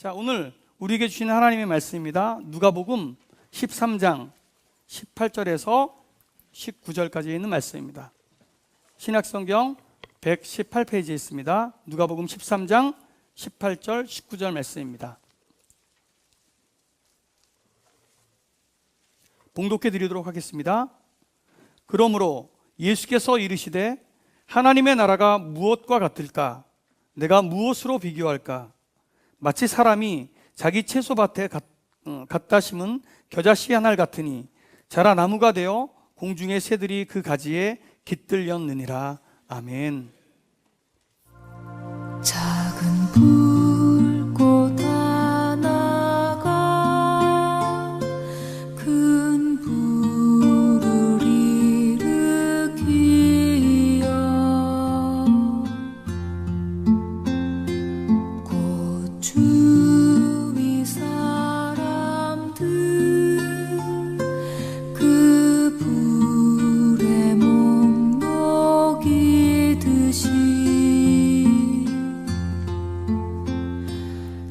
자, 오늘 우리에게 주신 하나님의 말씀입니다. 누가복음 13장 18절에서 19절까지 있는 말씀입니다. 신약성경 118페이지에 있습니다. 누가복음 13장 18절 19절 말씀입니다. 봉독해 드리도록 하겠습니다. 그러므로 예수께서 이르시되 하나님의 나라가 무엇과 같을까? 내가 무엇으로 비교할까? 마치 사람이 자기 채소밭에 갖다 심은 겨자씨 한 알 같으니 자라 나무가 되어 공중의 새들이 그 가지에 깃들렸느니라. 아멘. 작은 불꽃 하나가 큰 불을 일으키어 곧 주위 사람들 그 불에 몸 녹이듯이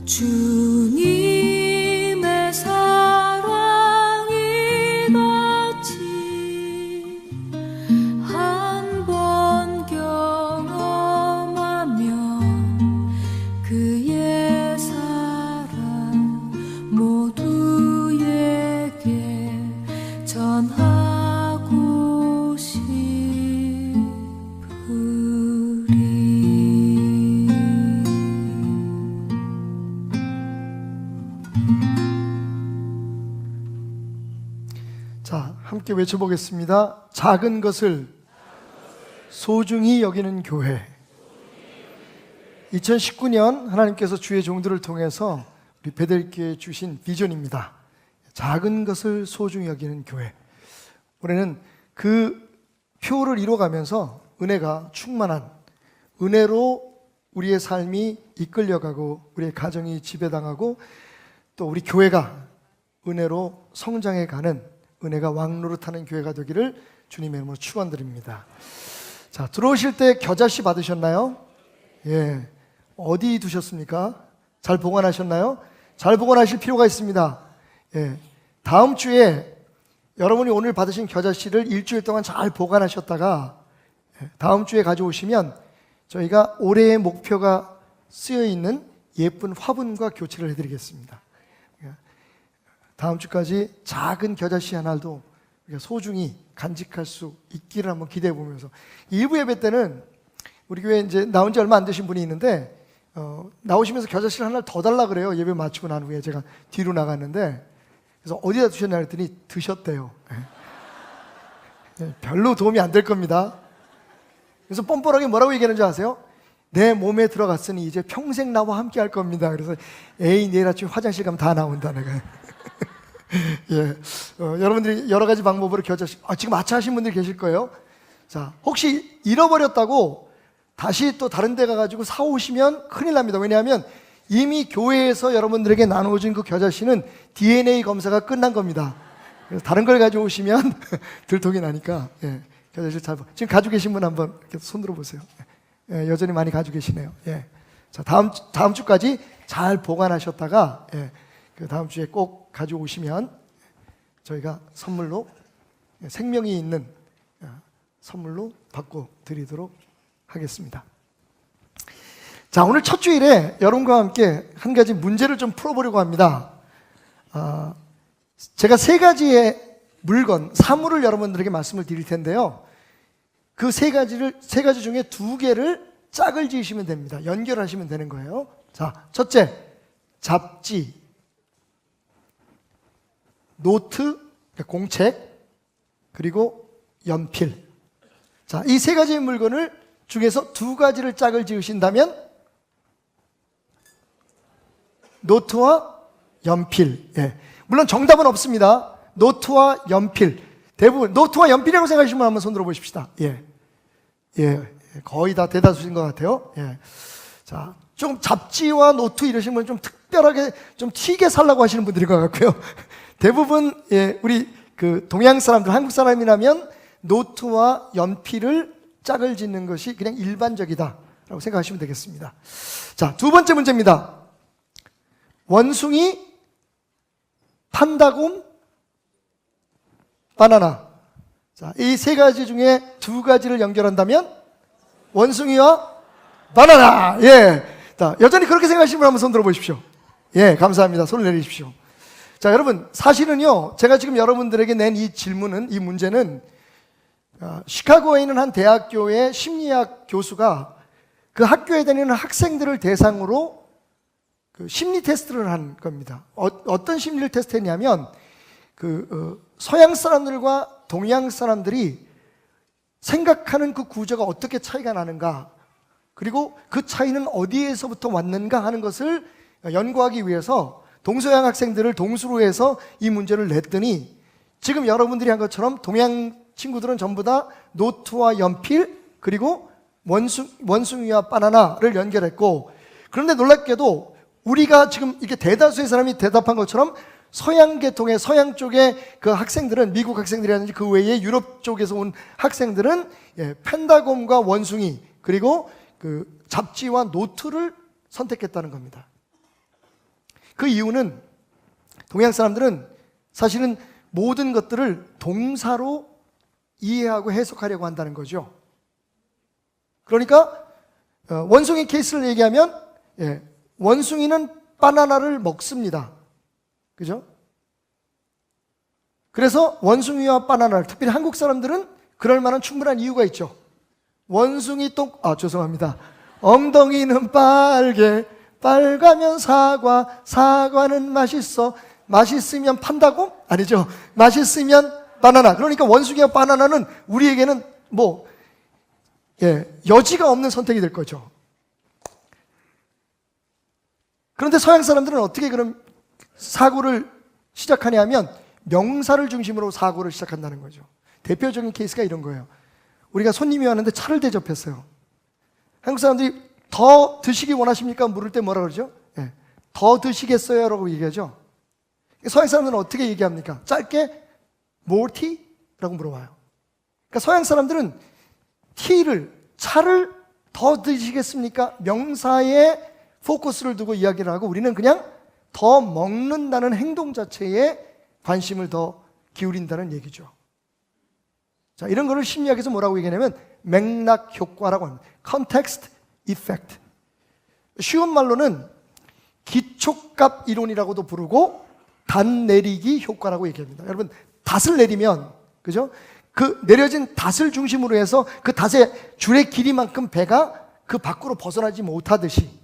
주님의 사랑이 같이 한 번 경험하면 그의 사랑 모두에게 전하고 싶으리. 자, 함께 외쳐보겠습니다. 작은 것을 소중히 여기는 교회. 2019년 하나님께서 주의 종들을 통해서 우리 베델교회에 주신 비전입니다. 작은 것을 소중히 여기는 교회. 올해는 그 표를 이뤄가면서 은혜가 충만한, 은혜로 우리의 삶이 이끌려가고 우리의 가정이 지배당하고 또 우리 교회가 은혜로 성장해가는, 은혜가 왕노릇하는 교회가 되기를 주님의 이름으로 축원드립니다. 자, 들어오실 때 겨자씨 받으셨나요? 예, 어디 두셨습니까? 잘 보관하셨나요? 잘 보관하실 필요가 있습니다. 예, 다음 주에 여러분이 오늘 받으신 겨자씨를 일주일 동안 잘 보관하셨다가 다음 주에 가져오시면 저희가 올해의 목표가 쓰여 있는 예쁜 화분과 교체를 해드리겠습니다. 다음 주까지 작은 겨자씨 하나도 우리가 소중히 간직할 수 있기를 한번 기대해 보면서, 일부 예배 때는 우리 교회 이제 나온 지 얼마 안 되신 분이 있는데 나오시면서 겨자씨를 하나 더 달라 그래요. 예배 마치고 난 후에 제가 뒤로 나갔는데, 그래서 어디다 두셨냐 했더니 드셨대요. 별로 도움이 안 될 겁니다. 그래서 뻔뻔하게 뭐라고 얘기하는지 아세요? 내 몸에 들어갔으니 이제 평생 나와 함께 할 겁니다. 그래서 에이, 내일 아침 화장실 가면 다 나온다 내가. 예, 여러분들이 여러 가지 방법으로 겨자씨, 지금 아차하신 분들 계실 거예요. 자, 혹시 잃어버렸다고 다시 또 다른 데 가가지고 사오시면 큰일 납니다. 왜냐하면 이미 교회에서 여러분들에게 나누어진 그 겨자씨는 DNA 검사가 끝난 겁니다. 그래서 다른 걸 가져오시면 들통이 나니까, 예, 겨자씨 잘, 지금 가지고 계신 분 한번 이렇게 손 들어보세요. 예, 여전히 많이 가지고 계시네요. 예. 자, 다음 주까지 잘 보관하셨다가, 예, 그 다음 주에 꼭 가져오시면 저희가 선물로, 생명이 있는 선물로 받고 드리도록 하겠습니다. 자, 오늘 첫 주일에 여러분과 함께 한 가지 문제를 좀 풀어보려고 합니다. 제가 세 가지의 물건, 사물을 여러분들에게 말씀을 드릴 텐데요. 그 세 가지 중에 두 개를 짝을 지으시면 됩니다. 연결하시면 되는 거예요. 자, 첫째, 잡지, 노트, 공책, 그리고 연필. 자, 이 세 가지의 물건을 중에서 두 가지를 짝을 지으신다면 노트와 연필. 예. 물론 정답은 없습니다. 노트와 연필. 대부분 노트와 연필이라고 생각하시는 분 한번 손 들어 보십시다. 예. 예. 거의 다 대다수신 것 같아요. 예. 자, 좀 잡지와 노트 이러시는 분 좀 특별하게 좀 튀게 살라고 하시는 분들인 것 같고요. 대부분, 예, 우리 그 동양 사람들, 한국 사람이라면 노트와 연필을 짝을 짓는 것이 그냥 일반적이다라고 생각하시면 되겠습니다. 자, 두 번째 문제입니다. 원숭이, 판다곰, 바나나. 자, 이 세 가지 중에 두 가지를 연결한다면 원숭이와 바나나. 예. 자, 여전히 그렇게 생각하시는 분 한번 손 들어 보십시오. 예, 감사합니다. 손을 내리십시오. 자, 여러분, 사실은요, 제가 지금 여러분들에게 낸 이 질문은, 이 문제는 시카고에 있는 한 대학교의 심리학 교수가 그 학교에 다니는 학생들을 대상으로 그 심리 테스트를 한 겁니다. 어떤 심리를 테스트했냐면 서양 사람들과 동양 사람들이 생각하는 그 구조가 어떻게 차이가 나는가, 그리고 그 차이는 어디에서부터 왔는가 하는 것을 연구하기 위해서 동서양 학생들을 동수로 해서 이 문제를 냈더니, 지금 여러분들이 한 것처럼 동양 친구들은 전부 다 노트와 연필 그리고 원숭이와 바나나를 연결했고, 그런데 놀랍게도 우리가 지금 이렇게 대다수의 사람이 대답한 것처럼 서양 계통의 서양 쪽의 그 학생들은, 미국 학생들이라든지 그 외에 유럽 쪽에서 온 학생들은 펜다곰과 원숭이 그리고 그 잡지와 노트를 선택했다는 겁니다. 그 이유는 동양 사람들은 사실은 모든 것들을 동사로 이해하고 해석하려고 한다는 거죠. 그러니까 원숭이 케이스를 얘기하면 원숭이는 바나나를 먹습니다. 그죠? 그래서 원숭이와 바나나를, 특별히 한국 사람들은 그럴 만한 충분한 이유가 있죠. 원숭이 죄송합니다. 엉덩이는 빨개, 빨가면 사과, 사과는 맛있어, 맛있으면 판다곰? 아니죠. 맛있으면 바나나. 그러니까 원숭이와 바나나는 우리에게는 여지가 없는 선택이 될 거죠. 그런데 서양 사람들은 어떻게 그럼 사고를 시작하냐면 명사를 중심으로 사고를 시작한다는 거죠. 대표적인 케이스가 이런 거예요. 우리가 손님이 왔는데 차를 대접했어요. 한국 사람들이 더 드시기 원하십니까? 물을 때 뭐라 그러죠? 더 드시겠어요? 라고 얘기하죠. 서양 사람들은 어떻게 얘기합니까? 짧게 more tea? 라고 물어봐요. 그러니까 서양 사람들은 차를 더 드시겠습니까? 명사에 포커스를 두고 이야기를 하고, 우리는 그냥 더 먹는다는 행동 자체에 관심을 더 기울인다는 얘기죠. 자, 이런 거를 심리학에서 뭐라고 얘기하냐면 맥락 효과라고 합니다. context effect. 쉬운 말로는 기초값 이론이라고도 부르고 단 내리기 효과라고 얘기합니다. 여러분, 닷을 내리면, 그죠? 그 내려진 닷을 중심으로 해서 그 닷의 줄의 길이만큼 배가 그 밖으로 벗어나지 못하듯이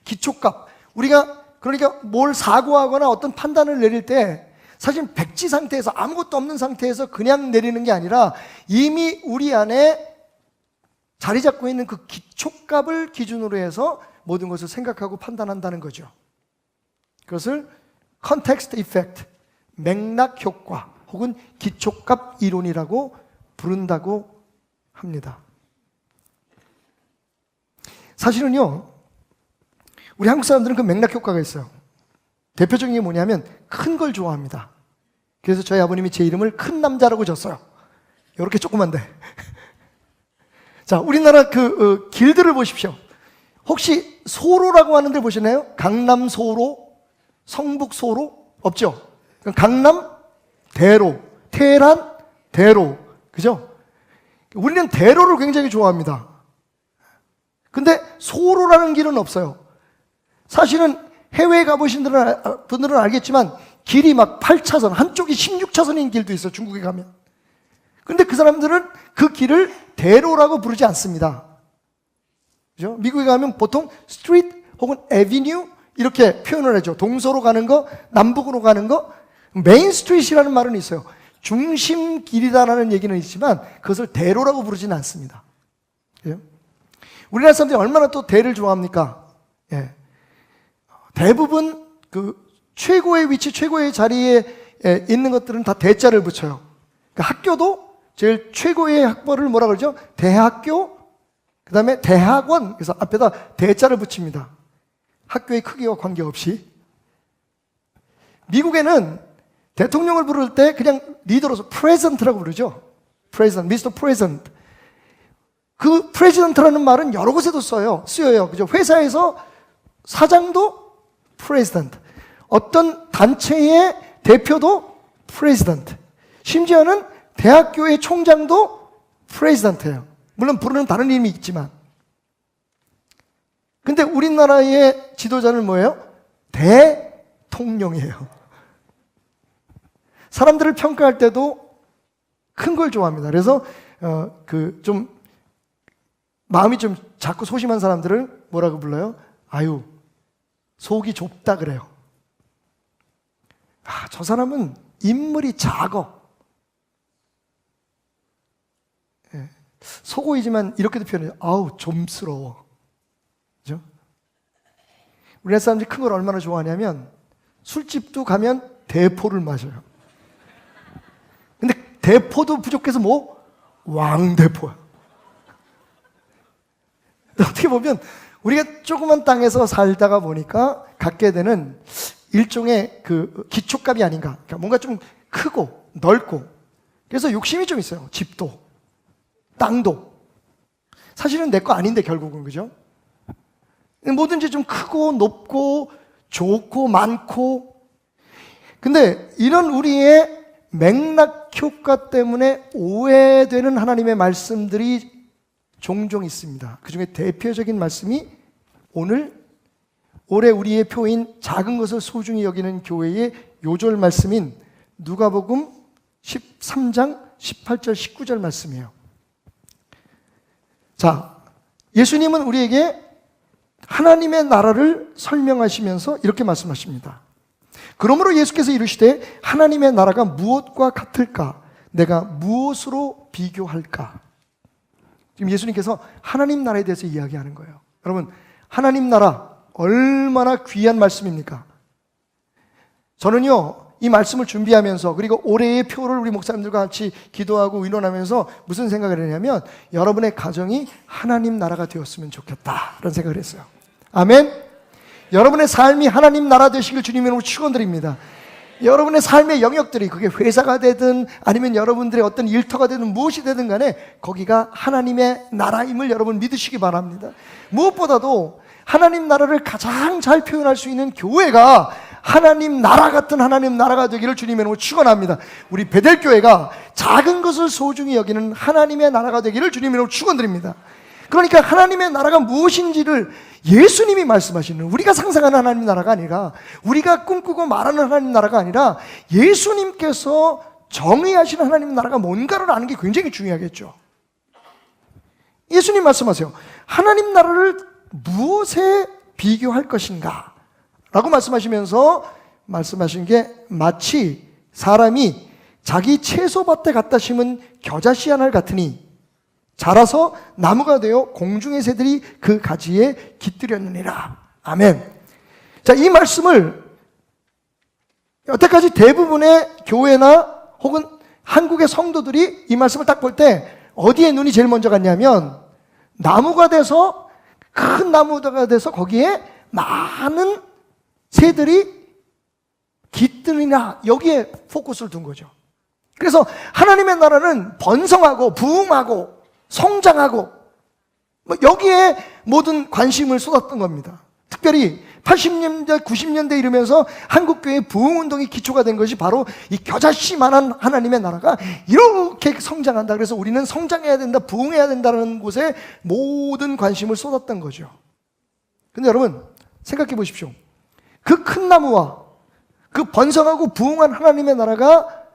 기초값, 우리가 그러니까 뭘 사고하거나 어떤 판단을 내릴 때 사실 백지 상태에서, 아무것도 없는 상태에서 그냥 내리는 게 아니라 이미 우리 안에 자리 잡고 있는 그 기초값을 기준으로 해서 모든 것을 생각하고 판단한다는 거죠. 그것을 context effect, 맥락 효과 혹은 기초값 이론이라고 부른다고 합니다. 사실은요, 우리 한국 사람들은 그 맥락 효과가 있어요. 대표적인 게 뭐냐면 큰 걸 좋아합니다. 그래서 저희 아버님이 제 이름을 큰 남자라고 졌어요. 이렇게 조그만데. 자, 우리나라 그 길들을 보십시오. 혹시 소로라고 하는 데 보시나요? 강남 소로, 성북 소로? 없죠? 강남 대로, 테헤란 대로, 그죠? 우리는 대로를 굉장히 좋아합니다. 근데 소로라는 길은 없어요. 사실은 해외에 가보신 분들은 알겠지만 길이 막 8차선, 한쪽이 16차선인 길도 있어요, 중국에 가면. 근데 그 사람들은 그 길을 대로라고 부르지 않습니다. 그죠? 미국에 가면 보통 스트리트 혹은 에비뉴 이렇게 표현을 하죠. 동서로 가는 거, 남북으로 가는 거. 메인 스트리트라는 말은 있어요. 중심길이다라는 얘기는 있지만 그것을 대로라고 부르지는 않습니다. 그죠? 우리나라 사람들이 얼마나 또 대를 좋아합니까? 예. 대부분 그 최고의 위치, 최고의 자리에 있는 것들은 다 대자를 붙여요. 그러니까 학교도 제일 최고의 학벌을 뭐라 그러죠? 대학교, 그 다음에 대학원. 그래서 앞에다 대자를 붙입니다. 학교의 크기와 관계없이. 미국에는 대통령을 부를 때 그냥 리더로서 프레젠트라고 부르죠. 프레젠트, 미스터 프레젠트. 그 프레젠트라는 말은 여러 곳에도 쓰여요. 그죠? 회사에서 사장도 프레젠트. 어떤 단체의 대표도 프레지던트, 심지어는 대학교의 총장도 프레지던트예요. 물론 부르는 다른 이름이 있지만. 근데 우리나라의 지도자는 뭐예요? 대통령이에요. 사람들을 평가할 때도 큰 걸 좋아합니다. 그래서 좀 마음이 좀 작고 소심한 사람들을 뭐라고 불러요? 아유, 속이 좁다 그래요. 아, 저 사람은 인물이 작어. 예. 속어이지만 이렇게도 표현해요. 아우, 좀스러워. 그죠? 우리나라 사람들이 큰 걸 얼마나 좋아하냐면 술집도 가면 대포를 마셔요. 근데 대포도 부족해서 뭐? 왕대포야. 어떻게 보면 우리가 조그만 땅에서 살다가 보니까 갖게 되는 일종의 그 기초값이 아닌가. 그러니까 뭔가 좀 크고 넓고, 그래서 욕심이 좀 있어요. 집도, 땅도. 사실은 내 거 아닌데 결국은, 그죠? 뭐든지 좀 크고 높고 좋고 많고. 근데 이런 우리의 맥락 효과 때문에 오해되는 하나님의 말씀들이 종종 있습니다. 그 중에 대표적인 말씀이 올해 우리의 표인 작은 것을 소중히 여기는 교회의 요절 말씀인 누가복음 13장 18절 19절 말씀이에요. 자, 예수님은 우리에게 하나님의 나라를 설명하시면서 이렇게 말씀하십니다. 그러므로 예수께서 이르시되 하나님의 나라가 무엇과 같을까? 내가 무엇으로 비교할까? 지금 예수님께서 하나님 나라에 대해서 이야기하는 거예요. 여러분, 하나님 나라 얼마나 귀한 말씀입니까? 저는요, 이 말씀을 준비하면서, 그리고 올해의 표를 우리 목사님들과 같이 기도하고 의논하면서 무슨 생각을 했냐면, 여러분의 가정이 하나님 나라가 되었으면 좋겠다, 그런 생각을 했어요. 아멘. 여러분의 삶이 하나님 나라 되시길 주님으로 축원드립니다. 여러분의 삶의 영역들이, 그게 회사가 되든 아니면 여러분들의 어떤 일터가 되든 무엇이 되든 간에 거기가 하나님의 나라임을 여러분 믿으시기 바랍니다. 무엇보다도 하나님 나라를 가장 잘 표현할 수 있는 교회가 하나님 나라 같은 하나님 나라가 되기를 주님의 이름으로 축원합니다. 우리 베델교회가 작은 것을 소중히 여기는 하나님의 나라가 되기를 주님의 이름으로 축원드립니다. 그러니까 하나님의 나라가 무엇인지를 예수님이 말씀하시는, 우리가 상상하는 하나님 나라가 아니라, 우리가 꿈꾸고 말하는 하나님 나라가 아니라 예수님께서 정의하시는 하나님 나라가 뭔가를 아는 게 굉장히 중요하겠죠. 예수님 말씀하세요. 하나님 나라를 무엇에 비교할 것인가? 라고 말씀하시면서 말씀하신 게 마치 사람이 자기 채소밭에 갖다 심은 겨자씨 하나를 같으니 자라서 나무가 되어 공중의 새들이 그 가지에 깃들였느니라. 아멘. 자, 이 말씀을 여태까지 대부분의 교회나 혹은 한국의 성도들이 이 말씀을 딱 볼 때 어디에 눈이 제일 먼저 갔냐면, 나무가 돼서, 큰 나무가 돼서 거기에 많은 새들이 깃드니라, 여기에 포커스를 둔 거죠. 그래서 하나님의 나라는 번성하고 부흥하고 성장하고 여기에 모든 관심을 쏟았던 겁니다. 특별히 80년대, 90년대 이르면서 한국교회의 부흥운동이 기초가 된 것이 바로 이 겨자씨만한 하나님의 나라가 이렇게 성장한다. 그래서 우리는 성장해야 된다, 부흥해야 된다는 곳에 모든 관심을 쏟았던 거죠. 근데 여러분, 생각해 보십시오. 그 큰 나무와 그 번성하고 부흥한 하나님의 나라가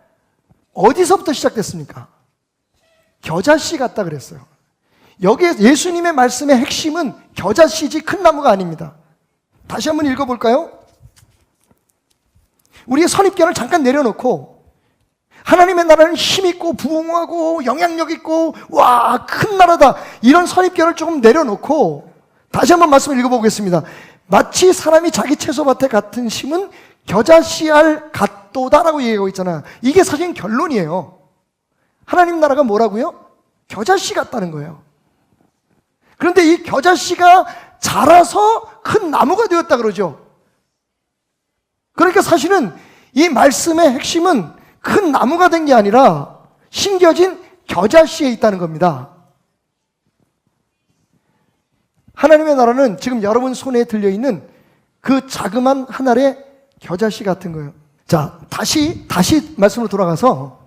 어디서부터 시작됐습니까? 겨자씨 같다 그랬어요. 여기에 예수님의 말씀의 핵심은 겨자씨지 큰 나무가 아닙니다. 다시 한번 읽어볼까요? 우리의 선입견을 잠깐 내려놓고 하나님의 나라는 힘있고 부흥하고 영향력 있고 와, 큰 나라다, 이런 선입견을 조금 내려놓고 다시 한번 말씀을 읽어보겠습니다. 마치 사람이 자기 채소밭에 같은 심은 겨자씨알 같도다라고 얘기하고 있잖아. 이게 사실 결론이에요. 하나님 나라가 뭐라고요? 겨자씨 같다는 거예요. 그런데 이 겨자씨가 자라서 큰 나무가 되었다 그러죠. 그러니까 사실은 이 말씀의 핵심은 큰 나무가 된 게 아니라 심겨진 겨자씨에 있다는 겁니다. 하나님의 나라는 지금 여러분 손에 들려있는 그 자그만 한 알의 겨자씨 같은 거예요. 자, 다시 말씀으로 돌아가서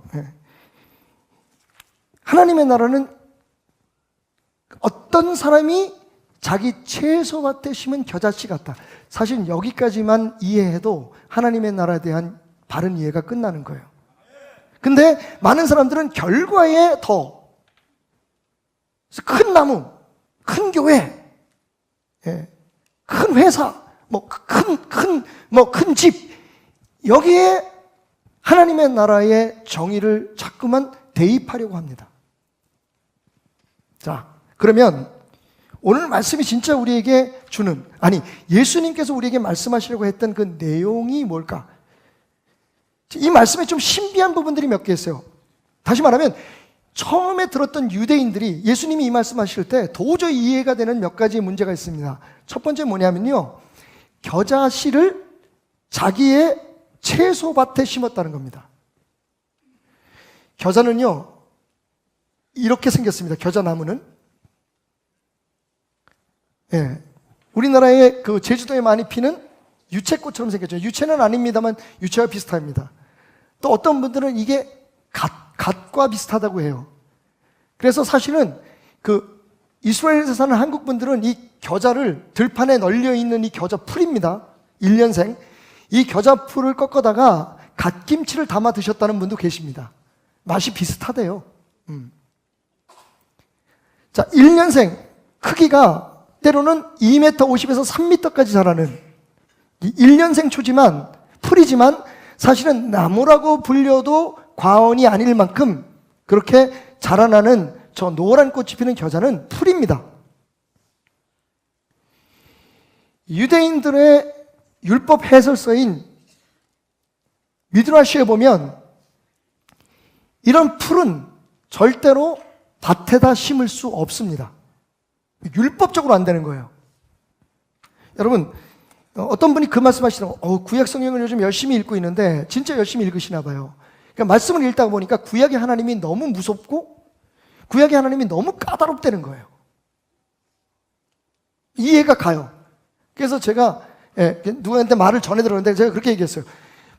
하나님의 나라는 어떤 사람이 자기 채소밭에 심은 겨자씨 같다. 사실 여기까지만 이해해도 하나님의 나라에 대한 바른 이해가 끝나는 거예요. 근데 많은 사람들은 결과에 더 큰 나무, 큰 교회, 큰 회사, 큰 집, 여기에 하나님의 나라의 정의를 자꾸만 대입하려고 합니다. 자, 그러면 오늘 말씀이 진짜 우리에게 주는, 아니, 예수님께서 우리에게 말씀하시려고 했던 그 내용이 뭘까? 이 말씀에 좀 신비한 부분들이 몇 개 있어요. 다시 말하면 처음에 들었던 유대인들이 예수님이 이 말씀하실 때 도저히 이해가 되는 몇 가지 문제가 있습니다. 첫 번째 뭐냐면요, 겨자씨를 자기의 채소밭에 심었다는 겁니다. 겨자는요 이렇게 생겼습니다. 겨자나무는 우리나라의 그 제주도에 많이 피는 유채꽃처럼 생겼죠. 유채는 아닙니다만 유채와 비슷합니다. 또 어떤 분들은 이게 갓과 비슷하다고 해요. 그래서 사실은 그 이스라엘에서 사는 한국 분들은 이 겨자를 들판에 널려 있는 이 겨자 풀입니다. 1년생. 이 겨자 풀을 꺾어다가 갓김치를 담아 드셨다는 분도 계십니다. 맛이 비슷하대요. 자, 1년생 크기가 때로는 2m 50에서 3m까지 자라는 1년생 초지만 풀이지만 사실은 나무라고 불려도 과언이 아닐 만큼 그렇게 자라나는 저 노란 꽃이 피는 겨자는 풀입니다. 유대인들의 율법 해설서인 미드라시에 보면 이런 풀은 절대로 밭에다 심을 수 없습니다. 율법적으로 안 되는 거예요. 여러분, 어떤 분이 그 말씀하시더라고요. 구약 성경을 요즘 열심히 읽고 있는데 진짜 열심히 읽으시나 봐요. 그러니까 말씀을 읽다 보니까 구약의 하나님이 너무 무섭고 구약의 하나님이 너무 까다롭다는 거예요. 이해가 가요. 그래서 제가 누구한테 말을 전해 들었는데 제가 그렇게 얘기했어요.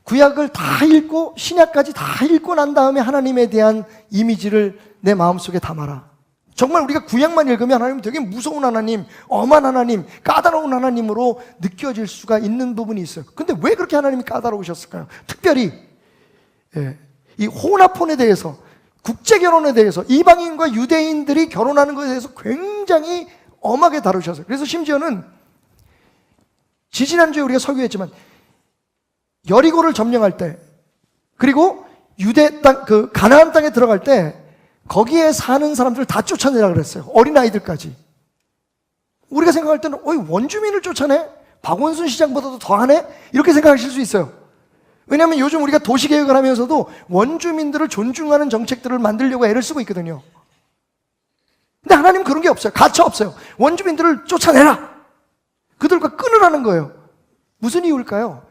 구약을 다 읽고 신약까지 다 읽고 난 다음에 하나님에 대한 이미지를 내 마음속에 담아라. 정말 우리가 구약만 읽으면 하나님 되게 무서운 하나님, 엄한 하나님, 까다로운 하나님으로 느껴질 수가 있는 부분이 있어요. 근데 왜 그렇게 하나님이 까다로우셨을까요? 특별히 이 혼합혼에 대해서, 국제결혼에 대해서, 이방인과 유대인들이 결혼하는 것에 대해서 굉장히 엄하게 다루셨어요. 그래서 심지어는 지지난주에 우리가 설교했지만 여리고를 점령할 때, 그리고 유대 땅, 그 가나안 땅에 들어갈 때 거기에 사는 사람들을 다 쫓아내라 그랬어요. 어린아이들까지. 우리가 생각할 때는 원주민을 쫓아내? 박원순 시장보다도 더하네? 이렇게 생각하실 수 있어요. 왜냐하면 요즘 우리가 도시개혁을 하면서도 원주민들을 존중하는 정책들을 만들려고 애를 쓰고 있거든요. 근데 하나님은 그런 게 없어요. 가차 없어요. 원주민들을 쫓아내라. 그들과 끊으라는 거예요. 무슨 이유일까요?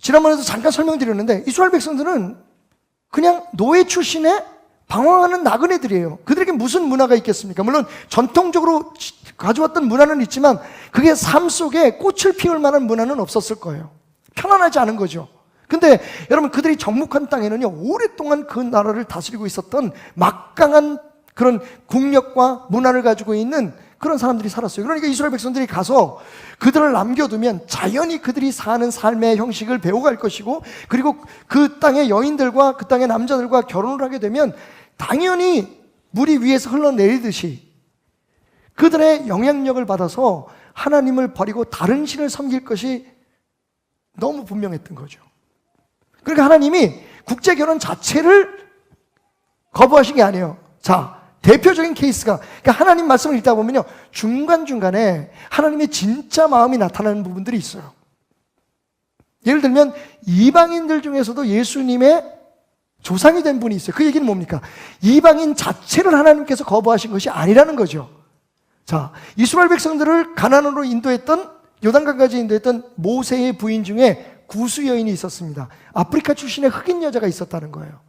지난번에도 잠깐 설명드렸는데 이스라엘 백성들은 그냥 노예 출신의 방황하는 나그네들이에요. 그들에게 무슨 문화가 있겠습니까? 물론 전통적으로 가져왔던 문화는 있지만 그게 삶 속에 꽃을 피울 만한 문화는 없었을 거예요. 편안하지 않은 거죠. 근데 여러분, 그들이 정복한 땅에는요 오랫동안 그 나라를 다스리고 있었던 막강한 그런 국력과 문화를 가지고 있는 그런 사람들이 살았어요. 그러니까 이스라엘 백성들이 가서 그들을 남겨두면 자연히 그들이 사는 삶의 형식을 배워갈 것이고, 그리고 그 땅의 여인들과 그 땅의 남자들과 결혼을 하게 되면 당연히 물이 위에서 흘러내리듯이 그들의 영향력을 받아서 하나님을 버리고 다른 신을 섬길 것이 너무 분명했던 거죠. 그러니까 하나님이 국제결혼 자체를 거부하신 게 아니에요. 자, 대표적인 케이스가, 그러니까 하나님 말씀을 읽다 보면요 중간중간에 하나님의 진짜 마음이 나타나는 부분들이 있어요. 예를 들면 이방인들 중에서도 예수님의 조상이 된 분이 있어요. 그 얘기는 뭡니까? 이방인 자체를 하나님께서 거부하신 것이 아니라는 거죠. 자, 이스라엘 백성들을 가나안으로 인도했던, 요단강까지 인도했던 모세의 부인 중에 구스 여인이 있었습니다. 아프리카 출신의 흑인 여자가 있었다는 거예요.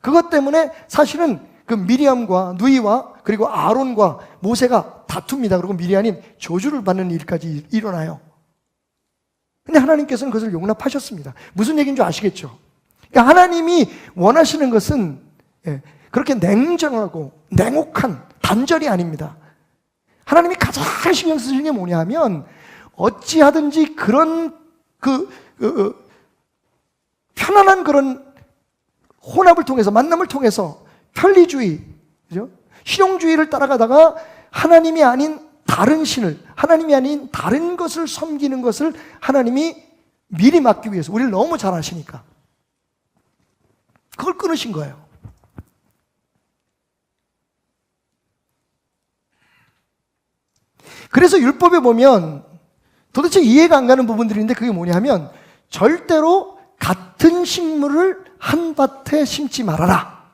그것 때문에 사실은 그 미리암과 누이와 그리고 아론과 모세가 다툽니다. 그리고 미리암이 저주를 받는 일까지 일어나요. 근데 하나님께서는 그것을 용납하셨습니다. 무슨 얘기인 줄 아시겠죠? 그러니까 하나님이 원하시는 것은 그렇게 냉정하고 냉혹한 단절이 아닙니다. 하나님이 가장 신경 쓰시는 게 뭐냐 하면 어찌하든지 그런 편안한 그런 혼합을 통해서, 만남을 통해서 편리주의, 그죠? 실용주의를 따라가다가 하나님이 아닌 다른 신을, 하나님이 아닌 다른 것을 섬기는 것을 하나님이 미리 막기 위해서, 우리를 너무 잘 아시니까 그걸 끊으신 거예요. 그래서 율법에 보면 도대체 이해가 안 가는 부분들인데 그게 뭐냐 하면 절대로 같은 식물을 한 밭에 심지 말아라.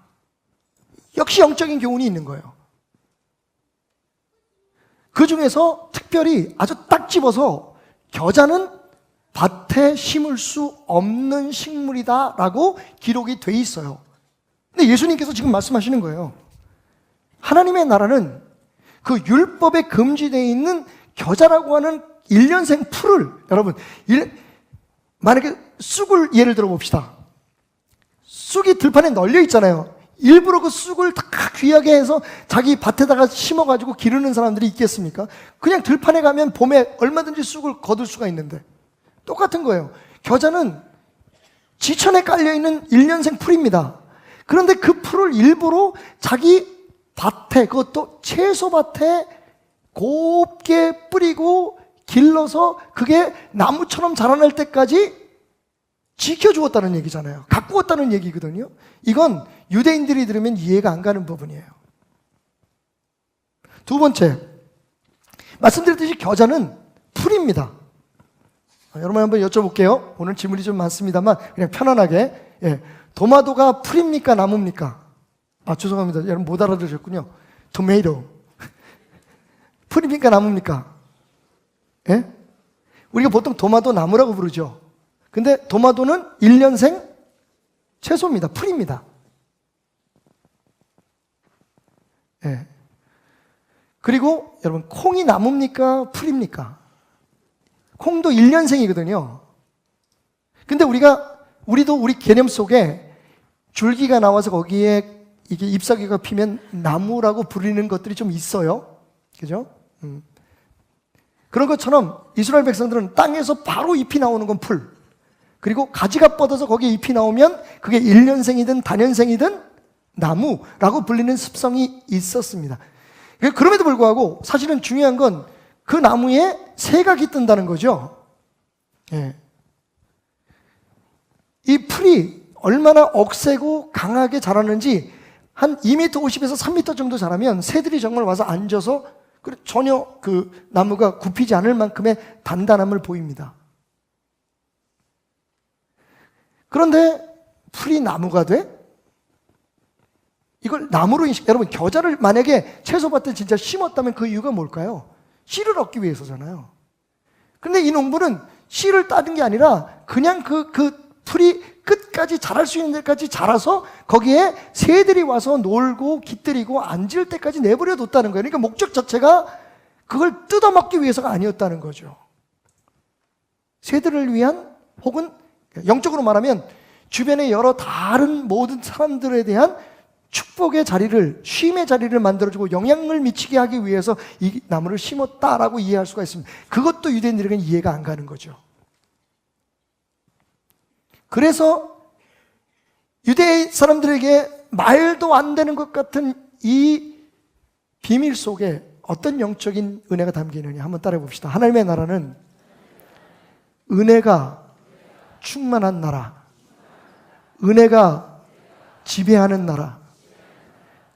역시 영적인 교훈이 있는 거예요. 그 중에서 특별히 아주 딱 집어서 겨자는 밭에 심을 수 없는 식물이다 라고 기록이 돼 있어요. 근데 예수님께서 지금 말씀하시는 거예요. 하나님의 나라는 그 율법에 금지되어 있는 겨자라고 하는 1년생 풀을, 여러분, 만약에 쑥을 예를 들어 봅시다. 쑥이 들판에 널려 있잖아요. 일부러 그 쑥을 다 귀하게 해서 자기 밭에다가 심어가지고 기르는 사람들이 있겠습니까? 그냥 들판에 가면 봄에 얼마든지 쑥을 거둘 수가 있는데 똑같은 거예요. 겨자는 지천에 깔려있는 1년생 풀입니다. 그런데 그 풀을 일부러 자기 밭에, 그것도 채소밭에 곱게 뿌리고 길러서 그게 나무처럼 자라날 때까지 지켜주었다는 얘기잖아요. 가꾸었다는 얘기거든요. 이건 유대인들이 들으면 이해가 안 가는 부분이에요. 두 번째, 말씀드렸듯이 겨자는 풀입니다. 여러분 한번 여쭤볼게요. 오늘 질문이 좀 많습니다만 그냥 편안하게. 도마도가 풀입니까 나무입니까? 죄송합니다. 여러분 못 알아들으셨군요. 토마토. 풀입니까 나무입니까? 우리가 보통 도마도 나무라고 부르죠. 근데 도마도는 1년생 채소입니다. 풀입니다. 그리고 여러분 콩이 나무입니까? 풀입니까? 콩도 1년생이거든요. 근데 우리도 우리 개념 속에 줄기가 나와서 거기에 이게 잎사귀가 피면 나무라고 부르는 것들이 좀 있어요. 그죠? 그런 것처럼 이스라엘 백성들은 땅에서 바로 잎이 나오는 건 풀. 그리고 가지가 뻗어서 거기에 잎이 나오면 그게 1년생이든 단연생이든 나무라고 불리는 습성이 있었습니다. 그럼에도 불구하고 사실은 중요한 건 그 나무에 새가 깃든다는 거죠. 이 풀이 얼마나 억세고 강하게 자라는지 한 2m 50에서 3m 정도 자라면 새들이 정말 와서 앉아서 전혀 그 나무가 굽히지 않을 만큼의 단단함을 보입니다. 그런데 풀이 나무가 돼? 이걸 나무로 여러분 겨자를 만약에 채소밭에 진짜 심었다면 그 이유가 뭘까요? 씨를 얻기 위해서잖아요. 그런데 이 농부는 씨를 따는 게 아니라 그냥 그 풀이 끝까지 자랄 수 있는 데까지 자라서 거기에 새들이 와서 놀고 깃들이고 앉을 때까지 내버려 뒀다는 거예요. 그러니까 목적 자체가 그걸 뜯어먹기 위해서가 아니었다는 거죠. 새들을 위한, 혹은 영적으로 말하면 주변의 여러 다른 모든 사람들에 대한 축복의 자리를, 쉼의 자리를 만들어주고 영향을 미치게 하기 위해서 이 나무를 심었다라고 이해할 수가 있습니다. 그것도 유대인들에게는 이해가 안 가는 거죠. 그래서 유대 사람들에게 말도 안 되는 것 같은 이 비밀 속에 어떤 영적인 은혜가 담기느냐 한번 따라해 봅시다. 하나님의 나라는 은혜가 충만한 나라, 은혜가 지배하는 나라,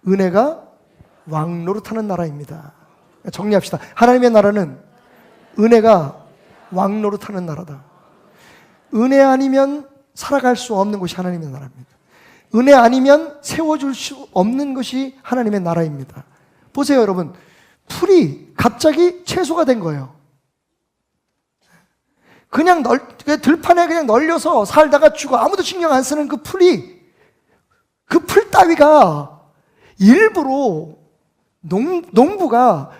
은혜가 왕노릇하는 나라입니다. 정리합시다. 하나님의 나라는 은혜가 왕노릇하는 나라다. 은혜 아니면 살아갈 수 없는 것이 하나님의 나라입니다. 은혜 아니면 세워줄 수 없는 것이 하나님의 나라입니다. 보세요 여러분, 풀이 갑자기 채소가 된 거예요. 그냥 들판에 그냥 널려서 살다가 죽어 아무도 신경 안 쓰는 그 풀이, 그 풀 따위가 일부러 농부가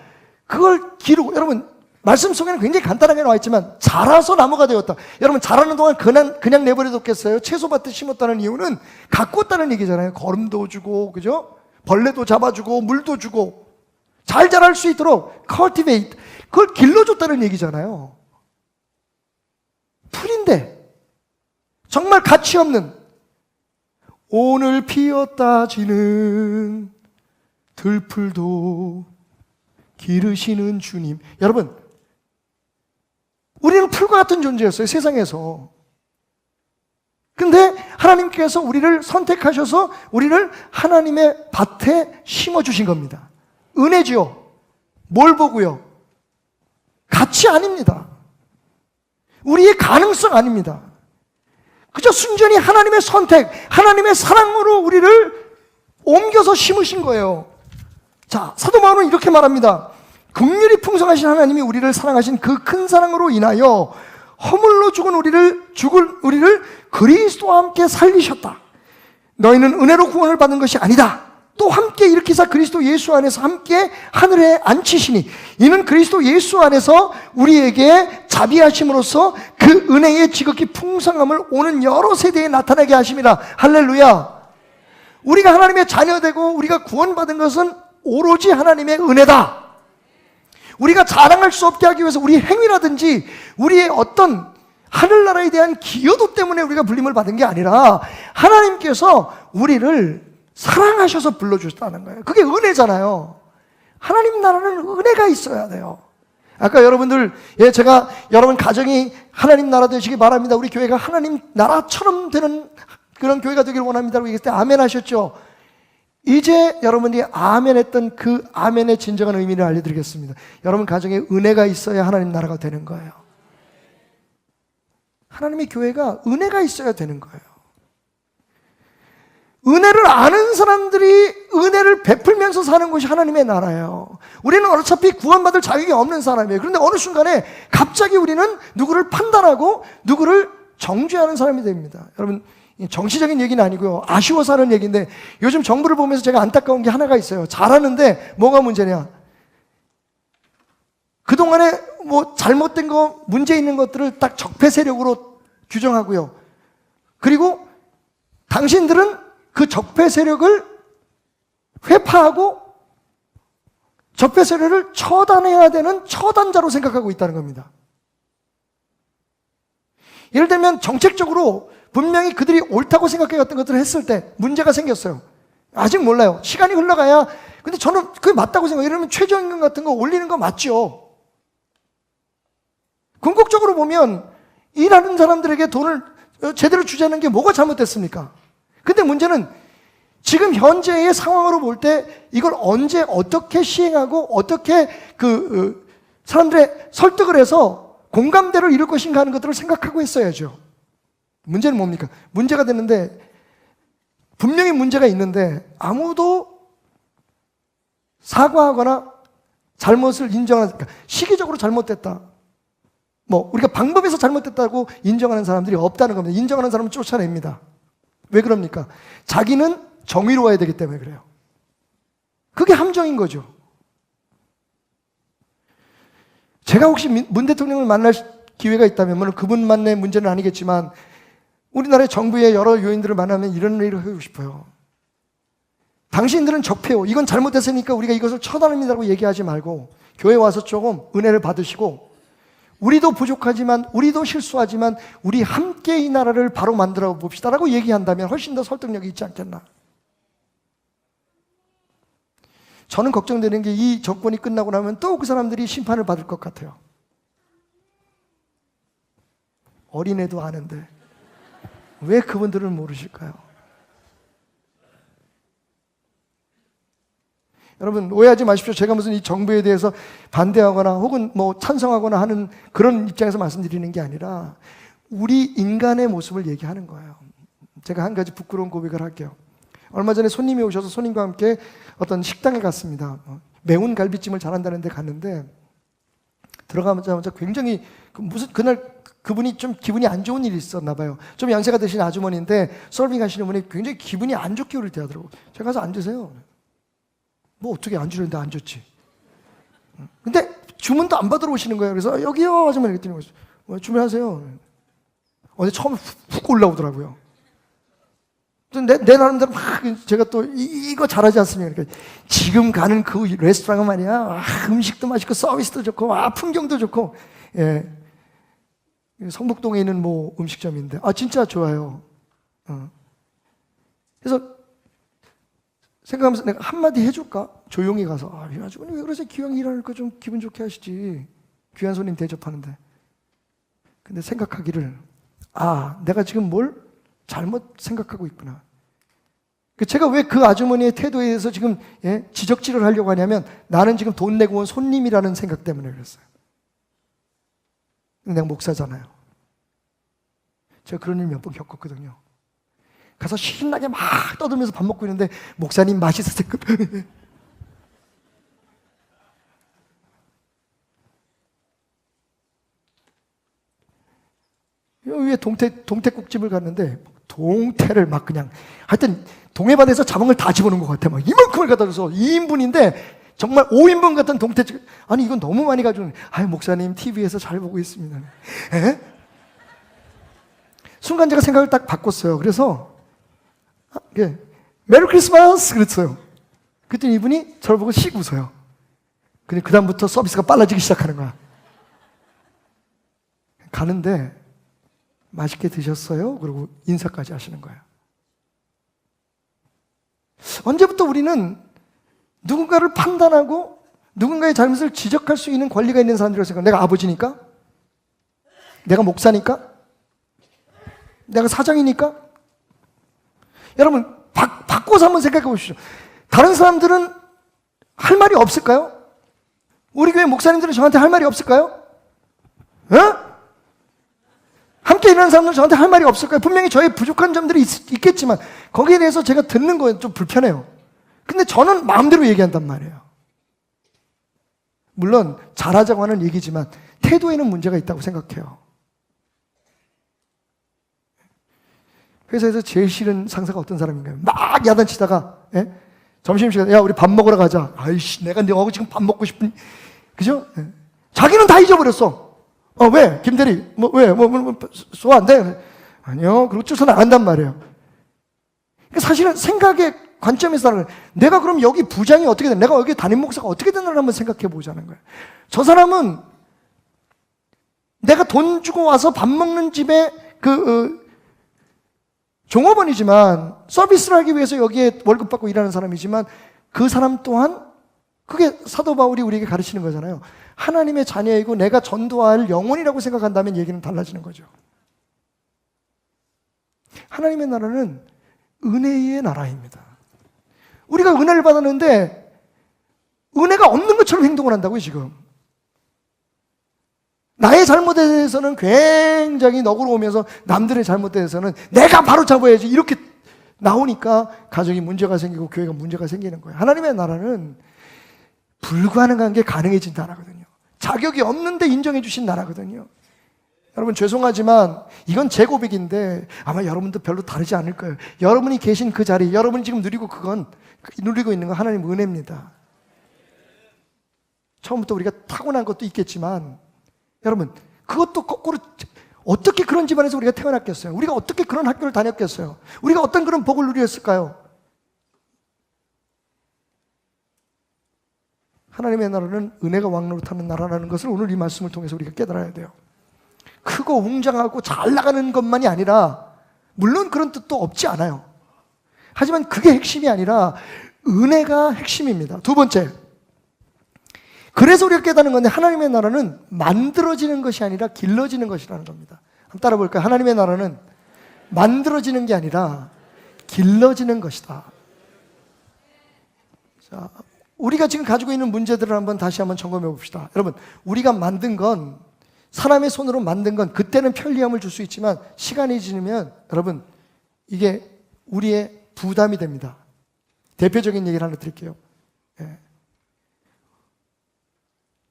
그걸 기르고, 여러분 말씀 속에는 굉장히 간단하게 나와 있지만 자라서 나무가 되었다. 여러분 자라는 동안 그냥 내버려뒀겠어요? 채소밭에 심었다는 이유는 가꾸었다는 얘기잖아요. 거름도 주고, 그죠? 벌레도 잡아주고 물도 주고 잘 자랄 수 있도록 cultivate, 그걸 길러줬다는 얘기잖아요. 풀인데 정말 가치 없는, 오늘 피었다 지는 들풀도 기르시는 주님. 여러분, 우리는 풀과 같은 존재였어요, 세상에서. 근데 하나님께서 우리를 선택하셔서 우리를 하나님의 밭에 심어주신 겁니다. 은혜지요. 뭘 보고요? 가치 아닙니다. 우리의 가능성 아닙니다. 그저 순전히 하나님의 선택, 하나님의 사랑으로 우리를 옮겨서 심으신 거예요. 자, 사도 바울은 이렇게 말합니다. 긍휼이 풍성하신 하나님이 우리를 사랑하신 그 큰 사랑으로 인하여 허물로 죽은 우리를 그리스도와 함께 살리셨다. 너희는 은혜로 구원을 받은 것이 아니다. 또 함께 일으키사 그리스도 예수 안에서 함께 하늘에 앉히시니 이는 그리스도 예수 안에서 우리에게 자비하심으로써 그 은혜의 지극히 풍성함을 오는 여러 세대에 나타나게 하심이라. 할렐루야. 우리가 하나님의 자녀되고 우리가 구원받은 것은 오로지 하나님의 은혜다. 우리가 자랑할 수 없게 하기 위해서 우리 행위라든지 우리의 어떤 하늘나라에 대한 기여도 때문에 우리가 불림을 받은 게 아니라 하나님께서 우리를 사랑하셔서 불러주셨다는 거예요. 그게 은혜잖아요. 하나님 나라는 은혜가 있어야 돼요. 아까 여러분들, 제가 여러분 가정이 하나님 나라 되시기 바랍니다. 우리 교회가 하나님 나라처럼 되는 그런 교회가 되기를 원합니다라고 얘기했을 때 아멘 하셨죠? 이제 여러분이 아멘 했던 그 아멘의 진정한 의미를 알려드리겠습니다. 여러분 가정에 은혜가 있어야 하나님 나라가 되는 거예요. 하나님의 교회가 은혜가 있어야 되는 거예요. 은혜를 아는 사람들이 은혜를 베풀면서 사는 것이 하나님의 나라예요. 우리는 어차피 구원받을 자격이 없는 사람이에요. 그런데 어느 순간에 갑자기 우리는 누구를 판단하고 누구를 정죄하는 사람이 됩니다. 여러분, 정치적인 얘기는 아니고요, 아쉬워서 하는 얘기인데 요즘 정부를 보면서 제가 안타까운 게 하나가 있어요. 잘하는데 뭐가 문제냐, 그동안에 뭐 잘못된 거, 문제 있는 것들을 딱 적폐 세력으로 규정하고요, 그리고 당신들은 그 적폐 세력을 회파하고 적폐 세력을 처단해야 되는 처단자로 생각하고 있다는 겁니다. 예를 들면 정책적으로 분명히 그들이 옳다고 생각해왔던 것들을 했을 때 문제가 생겼어요. 아직 몰라요. 시간이 흘러가야. 근데 저는 그게 맞다고 생각해요. 예를 들면 최저임금 같은 거 올리는 거 맞죠. 궁극적으로 보면 일하는 사람들에게 돈을 제대로 주자는 게 뭐가 잘못됐습니까? 근데 문제는 지금 현재의 상황으로 볼 때 이걸 언제 어떻게 시행하고 어떻게 사람들의 설득을 해서 공감대를 이룰 것인가 하는 것들을 생각하고 했어야죠. 문제는 뭡니까? 문제가 됐는데, 분명히 문제가 있는데 아무도 사과하거나 잘못을 인정하는, 그러니까 시기적으로 잘못됐다, 뭐 우리가 방법에서 잘못됐다고 인정하는 사람들이 없다는 겁니다. 인정하는 사람은 쫓아냅니다. 왜 그럽니까? 자기는 정의로워야 되기 때문에 그래요. 그게 함정인 거죠. 제가 혹시 문 대통령을 만날 기회가 있다면, 물론 그분만의 문제는 아니겠지만 우리나라의 정부의 여러 요인들을 만나면 이런 얘기를 하고 싶어요. 당신들은 적폐요, 이건 잘못됐으니까 우리가 이것을 처단합니다라고 얘기하지 말고 교회 와서 조금 은혜를 받으시고, 우리도 부족하지만 우리도 실수하지만 우리 함께 이 나라를 바로 만들어 봅시다라고 얘기한다면 훨씬 더 설득력이 있지 않겠나. 저는 걱정되는 게 이 정권이 끝나고 나면 또 그 사람들이 심판을 받을 것 같아요. 어린애도 아는데 왜 그분들을 모르실까요? 여러분 오해하지 마십시오. 제가 무슨 이 정부에 대해서 반대하거나 혹은 뭐 찬성하거나 하는 그런 입장에서 말씀드리는 게 아니라 우리 인간의 모습을 얘기하는 거예요. 제가 한 가지 부끄러운 고백을 할게요. 얼마 전에 손님이 오셔서 손님과 함께 어떤 식당에 갔습니다. 매운 갈비찜을 잘한다는 데 갔는데 들어가자마자 굉장히 무슨 그날 그분이 좀 기분이 안 좋은 일이 있었나 봐요. 좀 연세가 드신 아주머니인데 서빙 하시는 분이 굉장히 기분이 안 좋게 우릴 대하더라고요. 제가 가서 앉으세요. 뭐 어떻게 앉으려는데 앉았지. 근데 주문도 안 받으러 오시는 거예요. 그래서 여기요 아줌마 이렇게 드리는 거죠. 주문하세요. 어제 처음에 훅 올라오더라고요. 내 나름대로 막 제가 또 이거 잘하지 않습니까? 그러니까 지금 가는 그 레스토랑은 말이야, 음식도 맛있고 서비스도 좋고 풍경도 좋고, 예. 성북동에 있는 뭐 음식점인데 진짜 좋아요. 그래서 생각하면서 내가 한마디 해줄까? 조용히 가서 이 아주머니 왜 그러세요? 기왕 일하니까 좀 기분 좋게 하시지. 귀한 손님 대접하는데. 근데 생각하기를 내가 지금 뭘 잘못 생각하고 있구나. 제가 왜 그 아주머니의 태도에 대해서 지금 지적질을 하려고 하냐면 나는 지금 돈 내고 온 손님이라는 생각 때문에 그랬어요. 내가 목사잖아요. 제가 그런 일 몇 번 겪었거든요. 가서 신나게 막 떠들면서 밥 먹고 있는데 목사님 맛있으세요? 위에 동태국집을 갔는데 동태를 막 그냥 하여튼 동해바다에서 잡은 걸 다 집어넣은 것 같아. 막 이만큼을 갖다 줘서 2인분인데 정말 5인분 같은 동태집. 아니 이건 너무 많이 가져오네. 목사님 TV에서 잘 보고 있습니다. 순간 제가 생각을 딱 바꿨어요. 그래서 메리 크리스마스 그랬어요. 그랬더니 이분이 저를 보고 씩 웃어요. 근데 그 다음부터 서비스가 빨라지기 시작하는 거야. 가는데 맛있게 드셨어요? 그리고 인사까지 하시는 거예요. 언제부터 우리는 누군가를 판단하고 누군가의 잘못을 지적할 수 있는 권리가 있는 사람들이라고 생각해요? 내가 아버지니까? 내가 목사니까? 내가 사장이니까? 여러분 바꿔서 한번 생각해 보십시오. 다른 사람들은 할 말이 없을까요? 우리 교회 목사님들은 저한테 할 말이 없을까요? 함께 일하는 사람들은 저한테 할 말이 없을까요? 분명히 저의 부족한 점들이 있겠지만 거기에 대해서 제가 듣는 건 좀 불편해요. 근데 저는 마음대로 얘기한단 말이에요. 물론 잘하자고 하는 얘기지만 태도에는 문제가 있다고 생각해요. 회사에서 제일 싫은 상사가 어떤 사람인가요? 막 야단치다가 점심시간에 우리 밥 먹으러 가자. 아이씨 내가 너하고 지금 밥 먹고 싶은, 그죠? 자기는 다 잊어버렸어. 왜? 김대리, 왜? 소화 안 돼? 아니요. 그리고 쫓아 나간단 말이에요. 그러니까 사실은 생각의 관점에서 내가 그럼 여기 부장이 어떻게 돼? 내가 여기 담임 목사가 어떻게 되는지를 한번 생각해 보자는 거예요. 저 사람은 내가 돈 주고 와서 밥 먹는 집에 종업원이지만 서비스를 하기 위해서 여기에 월급 받고 일하는 사람이지만 그 사람 또한 그게 사도 바울이 우리에게 가르치는 거잖아요. 하나님의 자녀이고 내가 전도할 영혼이라고 생각한다면 얘기는 달라지는 거죠. 하나님의 나라는 은혜의 나라입니다. 우리가 은혜를 받았는데 은혜가 없는 것처럼 행동을 한다고요, 지금. 나의 잘못에 대해서는 굉장히 너그러우면서 남들의 잘못에 대해서는 내가 바로 잡아야지 이렇게 나오니까 가정이 문제가 생기고 교회가 문제가 생기는 거예요. 하나님의 나라는 불가능한 게 가능해진 나라거든요. 자격이 없는데 인정해 주신 나라거든요. 여러분 죄송하지만 이건 제 고백인데 아마 여러분도 별로 다르지 않을 거예요. 여러분이 계신 그 자리, 여러분이 지금 누리고 있는 건 하나님 은혜입니다. 처음부터 우리가 타고난 것도 있겠지만 여러분 그것도 거꾸로 어떻게 그런 집안에서 우리가 태어났겠어요? 우리가 어떻게 그런 학교를 다녔겠어요? 우리가 어떤 그런 복을 누렸을까요? 하나님의 나라는 은혜가 왕노릇하는 나라라는 것을 오늘 이 말씀을 통해서 우리가 깨달아야 돼요. 크고 웅장하고 잘 나가는 것만이 아니라 물론 그런 뜻도 없지 않아요. 하지만 그게 핵심이 아니라 은혜가 핵심입니다. 두 번째, 그래서 우리가 깨닫는 건데 하나님의 나라는 만들어지는 것이 아니라 길러지는 것이라는 겁니다. 한번 따라 볼까요? 하나님의 나라는 만들어지는 게 아니라 길러지는 것이다. 자, 우리가 지금 가지고 있는 문제들을 다시 한번 점검해 봅시다. 여러분, 우리가 만든 건, 사람의 손으로 만든 건 그때는 편리함을 줄 수 있지만 시간이 지나면 여러분 이게 우리의 부담이 됩니다. 대표적인 얘기를 하나 드릴게요.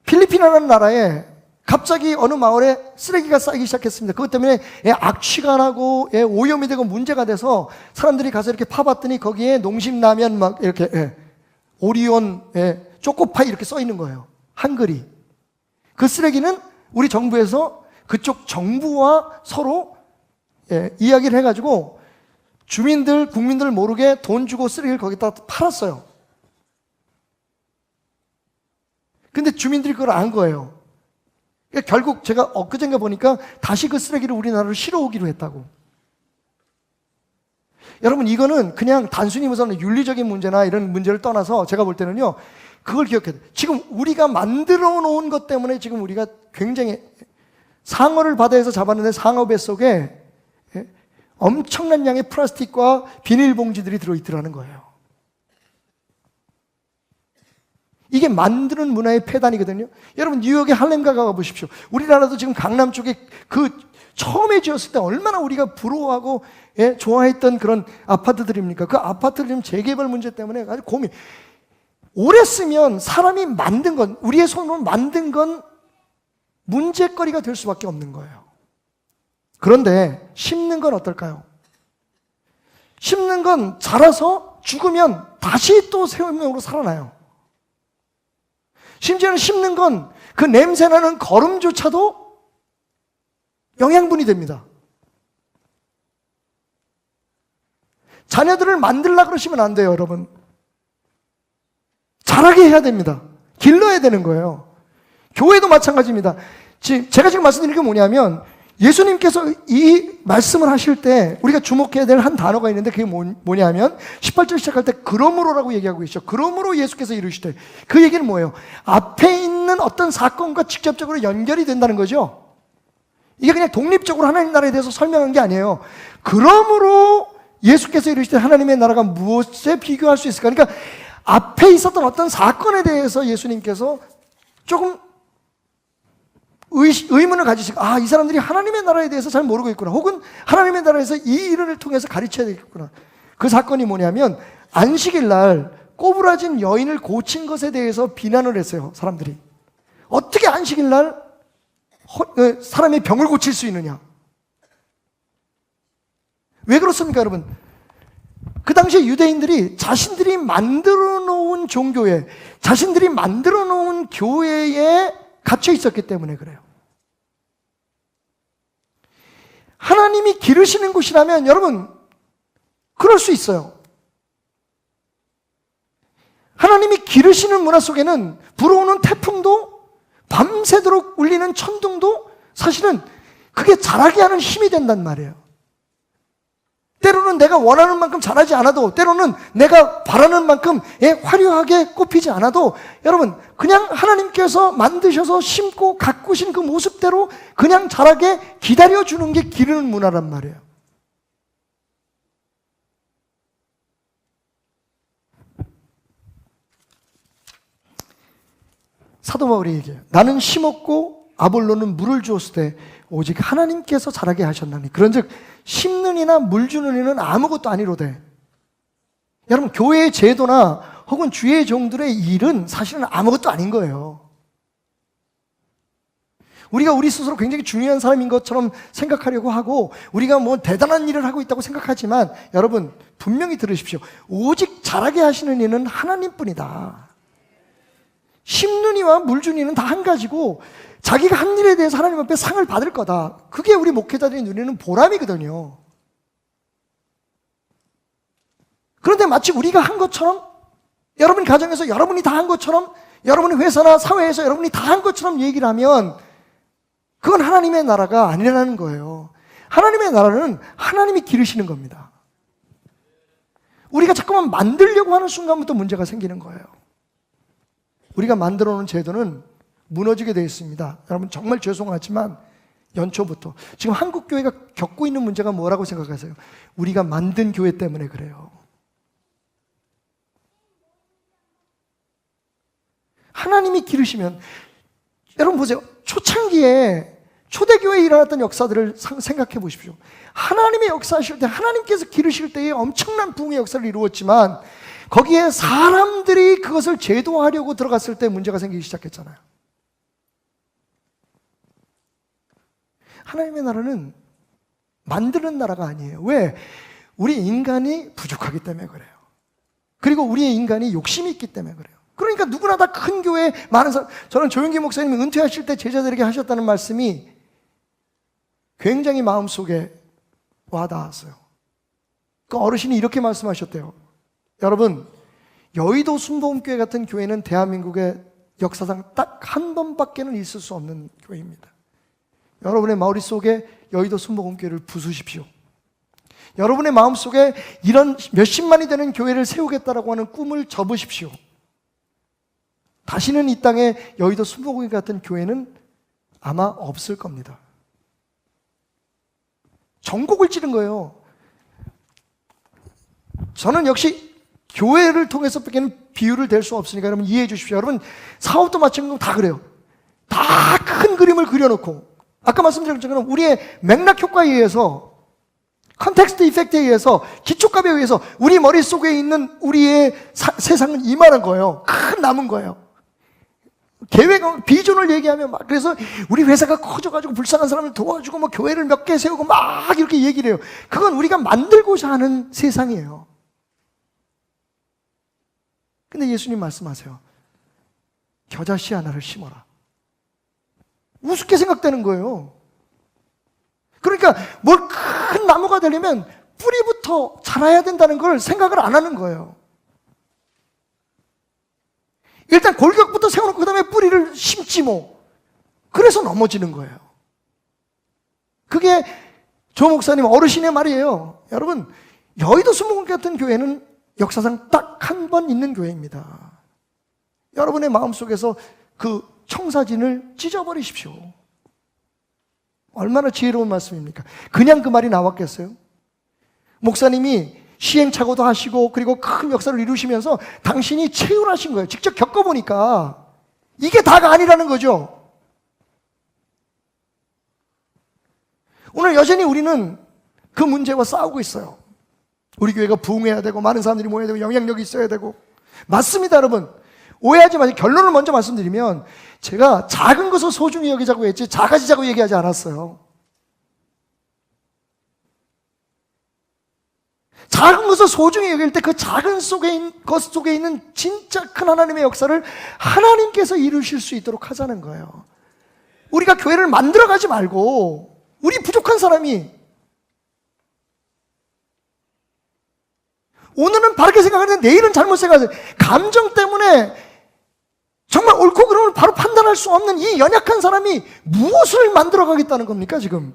필리핀이라는 나라에 갑자기 어느 마을에 쓰레기가 쌓이기 시작했습니다. 그것 때문에 악취가 나고 오염이 되고 문제가 돼서 사람들이 가서 이렇게 파봤더니 거기에 농심라면 막 이렇게 오리온 초코파이 이렇게 써 있는 거예요. 한글이. 그 쓰레기는 우리 정부에서 그쪽 정부와 서로 이야기를 해가지고 주민들, 국민들 모르게 돈 주고 쓰레기를 거기다 팔았어요. 근데 주민들이 그걸 안 거예요. 그러니까 결국 제가 엊그젠가 보니까 다시 그 쓰레기를 우리나라로 실어오기로 했다고. 여러분, 이거는 그냥 단순히 무슨 윤리적인 문제나 이런 문제를 떠나서 제가 볼 때는요, 그걸 기억해야 돼요. 지금 우리가 만들어 놓은 것 때문에 지금 우리가 굉장히 상어를 바다에서 잡았는데 상어 뱃속에 엄청난 양의 플라스틱과 비닐봉지들이 들어있더라는 거예요. 이게 만드는 문화의 폐단이거든요. 여러분, 뉴욕의 할렘가 가보십시오. 우리나라도 지금 강남 쪽에 그 처음에 지었을 때 얼마나 우리가 부러워하고 좋아했던 그런 아파트들입니까? 그 아파트를 지금 재개발 문제 때문에 아주 고민. 오래 쓰면 사람이 만든 건, 우리의 손으로 만든 건 문제거리가 될 수밖에 없는 거예요. 그런데 심는 건 어떨까요? 심는 건 자라서 죽으면 다시 또 생명으로 살아나요. 심지어는 심는 건 그 냄새나는 거름조차도 영양분이 됩니다. 자녀들을 만들려고 그러시면 안 돼요, 여러분. 자라게 해야 됩니다. 길러야 되는 거예요. 교회도 마찬가지입니다. 제가 지금 말씀드리는 게 뭐냐면, 예수님께서 이 말씀을 하실 때 우리가 주목해야 될 한 단어가 있는데 그게 뭐냐면 18절 시작할 때 그러므로라고 얘기하고 계시죠. 그러므로 예수께서 이르시되, 그 얘기는 뭐예요? 앞에 있는 어떤 사건과 직접적으로 연결이 된다는 거죠. 이게 그냥 독립적으로 하나님 나라에 대해서 설명한 게 아니에요. 그러므로 예수께서 이르시되 하나님의 나라가 무엇에 비교할 수 있을까? 그러니까 앞에 있었던 어떤 사건에 대해서 예수님께서 조금 의문을 가지시고, 이 사람들이 하나님의 나라에 대해서 잘 모르고 있구나. 혹은 하나님의 나라에서 이 일을 통해서 가르쳐야 되겠구나. 그 사건이 뭐냐면, 안식일 날 꼬부라진 여인을 고친 것에 대해서 비난을 했어요, 사람들이. 어떻게 안식일 날 사람의 병을 고칠 수 있느냐? 왜 그렇습니까, 여러분? 그 당시에 유대인들이 자신들이 만들어 놓은 종교에, 자신들이 만들어 놓은 교회에 갇혀 있었기 때문에 그래요. 하나님이 기르시는 곳이라면 여러분, 그럴 수 있어요. 하나님이 기르시는 문화 속에는 불어오는 태풍도, 밤새도록 울리는 천둥도 사실은 그게 자라게 하는 힘이 된단 말이에요. 때로는 내가 원하는 만큼 자라지 않아도, 때로는 내가 바라는 만큼 화려하게 꽃피지 않아도, 여러분, 그냥 하나님께서 만드셔서 심고 가꾸신 그 모습대로 그냥 자라게 기다려주는 게 기르는 문화란 말이에요. 사도 바울이 얘기해요. 나는 심었고 아볼로는 물을 주었을 때 오직 하나님께서 자라게 하셨나니. 그런즉 심는 이나 물 주는 이는 아무것도 아니로되. 여러분, 교회의 제도나 혹은 주의 종들의 일은 사실은 아무것도 아닌 거예요. 우리가 우리 스스로 굉장히 중요한 사람인 것처럼 생각하려고 하고, 우리가 뭐 대단한 일을 하고 있다고 생각하지만, 여러분 분명히 들으십시오. 오직 자라게 하시는 이는 하나님뿐이다. 심는 이와 물 주는 이는 다 한 가지고, 자기가 한 일에 대해서 하나님 앞에 상을 받을 거다. 그게 우리 목회자들이 누리는 보람이거든요. 그런데 마치 우리가 한 것처럼, 여러분 가정에서 여러분이 다 한 것처럼, 여러분의 회사나 사회에서 여러분이 다 한 것처럼 얘기를 하면 그건 하나님의 나라가 아니라는 거예요. 하나님의 나라는 하나님이 기르시는 겁니다. 우리가 자꾸만 만들려고 하는 순간부터 문제가 생기는 거예요. 우리가 만들어 놓은 제도는 무너지게 되어 있습니다. 여러분 정말 죄송하지만 연초부터 지금 한국 교회가 겪고 있는 문제가 뭐라고 생각하세요? 우리가 만든 교회 때문에 그래요. 하나님이 기르시면, 여러분 보세요. 초창기에 초대교회에 일어났던 역사들을 생각해 보십시오. 하나님의 역사하실 때, 하나님께서 기르실 때에 엄청난 부흥의 역사를 이루었지만 거기에 사람들이 그것을 제도화하려고 들어갔을 때 문제가 생기기 시작했잖아요. 하나님의 나라는 만드는 나라가 아니에요. 왜? 우리 인간이 부족하기 때문에 그래요. 그리고 우리의 인간이 욕심이 있기 때문에 그래요. 그러니까 누구나 다 큰 교회 많은 사람, 저는 조영기 목사님이 은퇴하실 때 제자들에게 하셨다는 말씀이 굉장히 마음속에 와닿았어요. 그 어르신이 이렇게 말씀하셨대요. 여러분, 여의도 순복음교회 같은 교회는 대한민국의 역사상 딱 한 번밖에는 있을 수 없는 교회입니다. 여러분의 머릿속에 여의도 순복음교회를 부수십시오. 여러분의 마음속에 이런 몇십만이 되는 교회를 세우겠다라고 하는 꿈을 접으십시오. 다시는 이 땅에 여의도 순복음교회 같은 교회는 아마 없을 겁니다. 전곡을 찌른 거예요. 저는 역시 교회를 통해서밖에는 비유를 댈 수 없으니까 여러분 이해해 주십시오. 여러분 사업도 마찬가지로 다 그래요. 다 큰 그림을 그려놓고 아까 말씀드린 것처럼 우리의 맥락 효과에 의해서, 컨텍스트 이펙트에 의해서, 기초값에 의해서 우리 머릿속에 있는 우리의 세상은 이만한 거예요. 큰 남은 거예요. 계획, 비전을 얘기하면 막, 그래서 우리 회사가 커져가지고 불쌍한 사람을 도와주고 뭐 교회를 몇 개 세우고 막 이렇게 얘기를 해요. 그건 우리가 만들고자 하는 세상이에요. 근데 예수님 말씀하세요. 겨자씨 하나를 심어라. 우습게 생각되는 거예요. 그러니까 뭘 큰 나무가 되려면 뿌리부터 자라야 된다는 걸 생각을 안 하는 거예요. 일단 골격부터 세워놓고 그 다음에 뿌리를 심지 뭐. 그래서 넘어지는 거예요. 그게 조 목사님 어르신의 말이에요. 여러분, 여의도 순복음 같은 교회는 역사상 딱 한 번 있는 교회입니다. 여러분의 마음속에서 그 청사진을 찢어버리십시오. 얼마나 지혜로운 말씀입니까? 그냥 그 말이 나왔겠어요? 목사님이 시행착오도 하시고 그리고 큰 역사를 이루시면서 당신이 체휼하신 거예요. 직접 겪어보니까 이게 다가 아니라는 거죠. 오늘 여전히 우리는 그 문제와 싸우고 있어요. 우리 교회가 부흥해야 되고 많은 사람들이 모여야 되고 영향력이 있어야 되고. 맞습니다, 여러분. 오해하지 마세요. 결론을 먼저 말씀드리면 제가 작은 것을 소중히 여기자고 했지 작아지자고 얘기하지 않았어요. 작은 것을 소중히 여길 때 그 작은 것 속에 있는 진짜 큰 하나님의 역사를 하나님께서 이루실 수 있도록 하자는 거예요. 우리가 교회를 만들어가지 말고 우리 부족한 사람이 오늘은 바르게 생각하는데 내일은 잘못 생각하세요. 감정 때문에 정말 옳고 그름을 바로 판단할 수 없는 이 연약한 사람이 무엇을 만들어 가겠다는 겁니까 지금?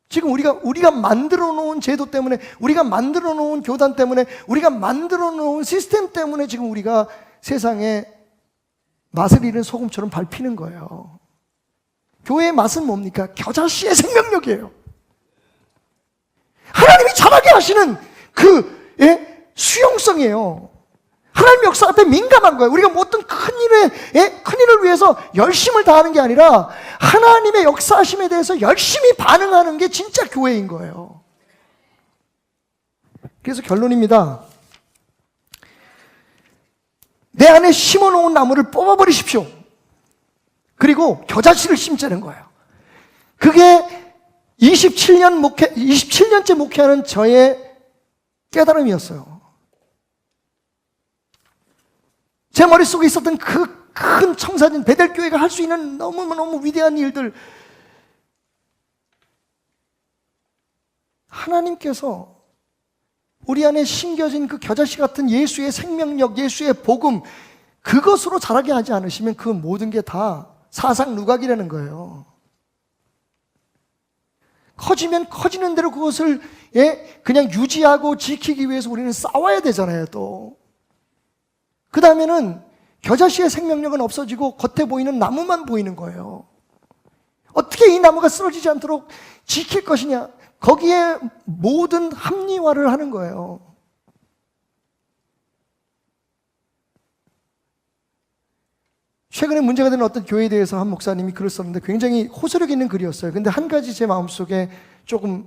지금 우리가 만들어 놓은 제도 때문에, 우리가 만들어 놓은 교단 때문에, 우리가 만들어 놓은 시스템 때문에 지금 우리가 세상에 맛을 잃은 소금처럼 밟히는 거예요. 교회의 맛은 뭡니까? 겨자씨의 생명력이에요. 하나님이 자라게 하시는 그 수용성이에요. 하나님의 역사 앞에 민감한 거예요. 우리가 뭐 어떤 큰일을 위해서 열심을 다하는 게 아니라 하나님의 역사하심에 대해서 열심히 반응하는 게 진짜 교회인 거예요. 그래서 결론입니다. 내 안에 심어놓은 나무를 뽑아버리십시오. 그리고 겨자씨를 심자는 거예요. 그게 27년째 목회하는 저의 깨달음이었어요. 제 머릿속에 있었던 그 큰 청사진, 베델교회가 할 수 있는 너무너무 위대한 일들, 하나님께서 우리 안에 심겨진 그 겨자씨 같은 예수의 생명력, 예수의 복음, 그것으로 자라게 하지 않으시면 그 모든 게 다 사상 누각이라는 거예요. 커지면 커지는 대로 그것을 그냥 유지하고 지키기 위해서 우리는 싸워야 되잖아요. 또 그 다음에는 겨자씨의 생명력은 없어지고 겉에 보이는 나무만 보이는 거예요. 어떻게 이 나무가 쓰러지지 않도록 지킬 것이냐, 거기에 모든 합리화를 하는 거예요. 최근에 문제가 되는 어떤 교회에 대해서 한 목사님이 글을 썼는데 굉장히 호소력 있는 글이었어요. 근데 한 가지 제 마음속에 조금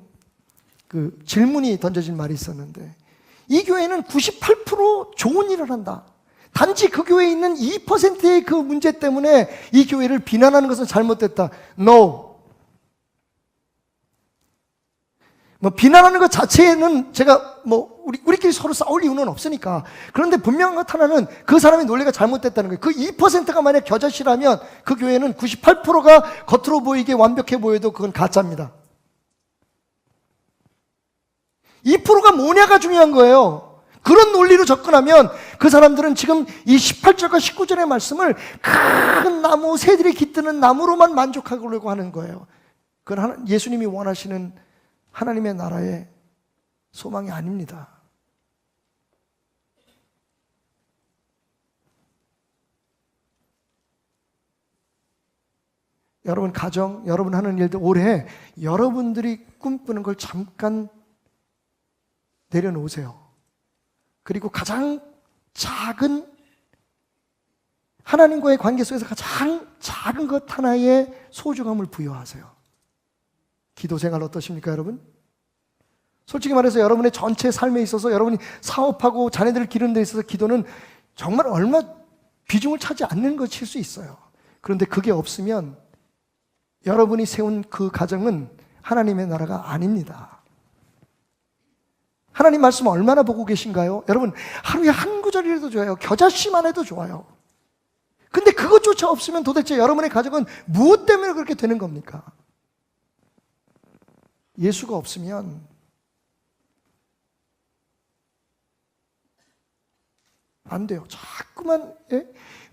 그 질문이 던져진 말이 있었는데, 이 교회는 98% 좋은 일을 한다. 단지 그 교회에 있는 2%의 그 문제 때문에 이 교회를 비난하는 것은 잘못됐다. No. 뭐 비난하는 것 자체는 제가 뭐 우리끼리 서로 싸울 이유는 없으니까. 그런데 분명한 것 하나는 그 사람의 논리가 잘못됐다는 거예요. 그 2%가 만약 겨자씨라면 그 교회는 98%가 겉으로 보이게 완벽해 보여도 그건 가짜입니다. 2%가 뭐냐가 중요한 거예요. 그런 논리로 접근하면 그 사람들은 지금 이 18절과 19절의 말씀을 큰 나무, 새들이 깃드는 나무로만 만족하려고 하는 거예요. 그건 예수님이 원하시는 하나님의 나라의 소망이 아닙니다. 여러분 가정, 여러분 하는 일들 올해 여러분들이 꿈꾸는 걸 잠깐 내려놓으세요. 그리고 가장 작은 하나님과의 관계 속에서 가장 작은 것 하나의 소중함을 부여하세요. 기도 생활 어떠십니까, 여러분? 솔직히 말해서 여러분의 전체 삶에 있어서 여러분이 사업하고 자녀들을 기르는 데 있어서 기도는 정말 얼마 비중을 차지 않는 것일 수 있어요. 그런데 그게 없으면 여러분이 세운 그 가정은 하나님의 나라가 아닙니다. 하나님 말씀 얼마나 보고 계신가요? 여러분, 하루에 한 구절이라도 좋아요. 겨자씨만 해도 좋아요. 근데 그것조차 없으면 도대체 여러분의 가정은 무엇 때문에 그렇게 되는 겁니까? 예수가 없으면 안 돼요. 자꾸만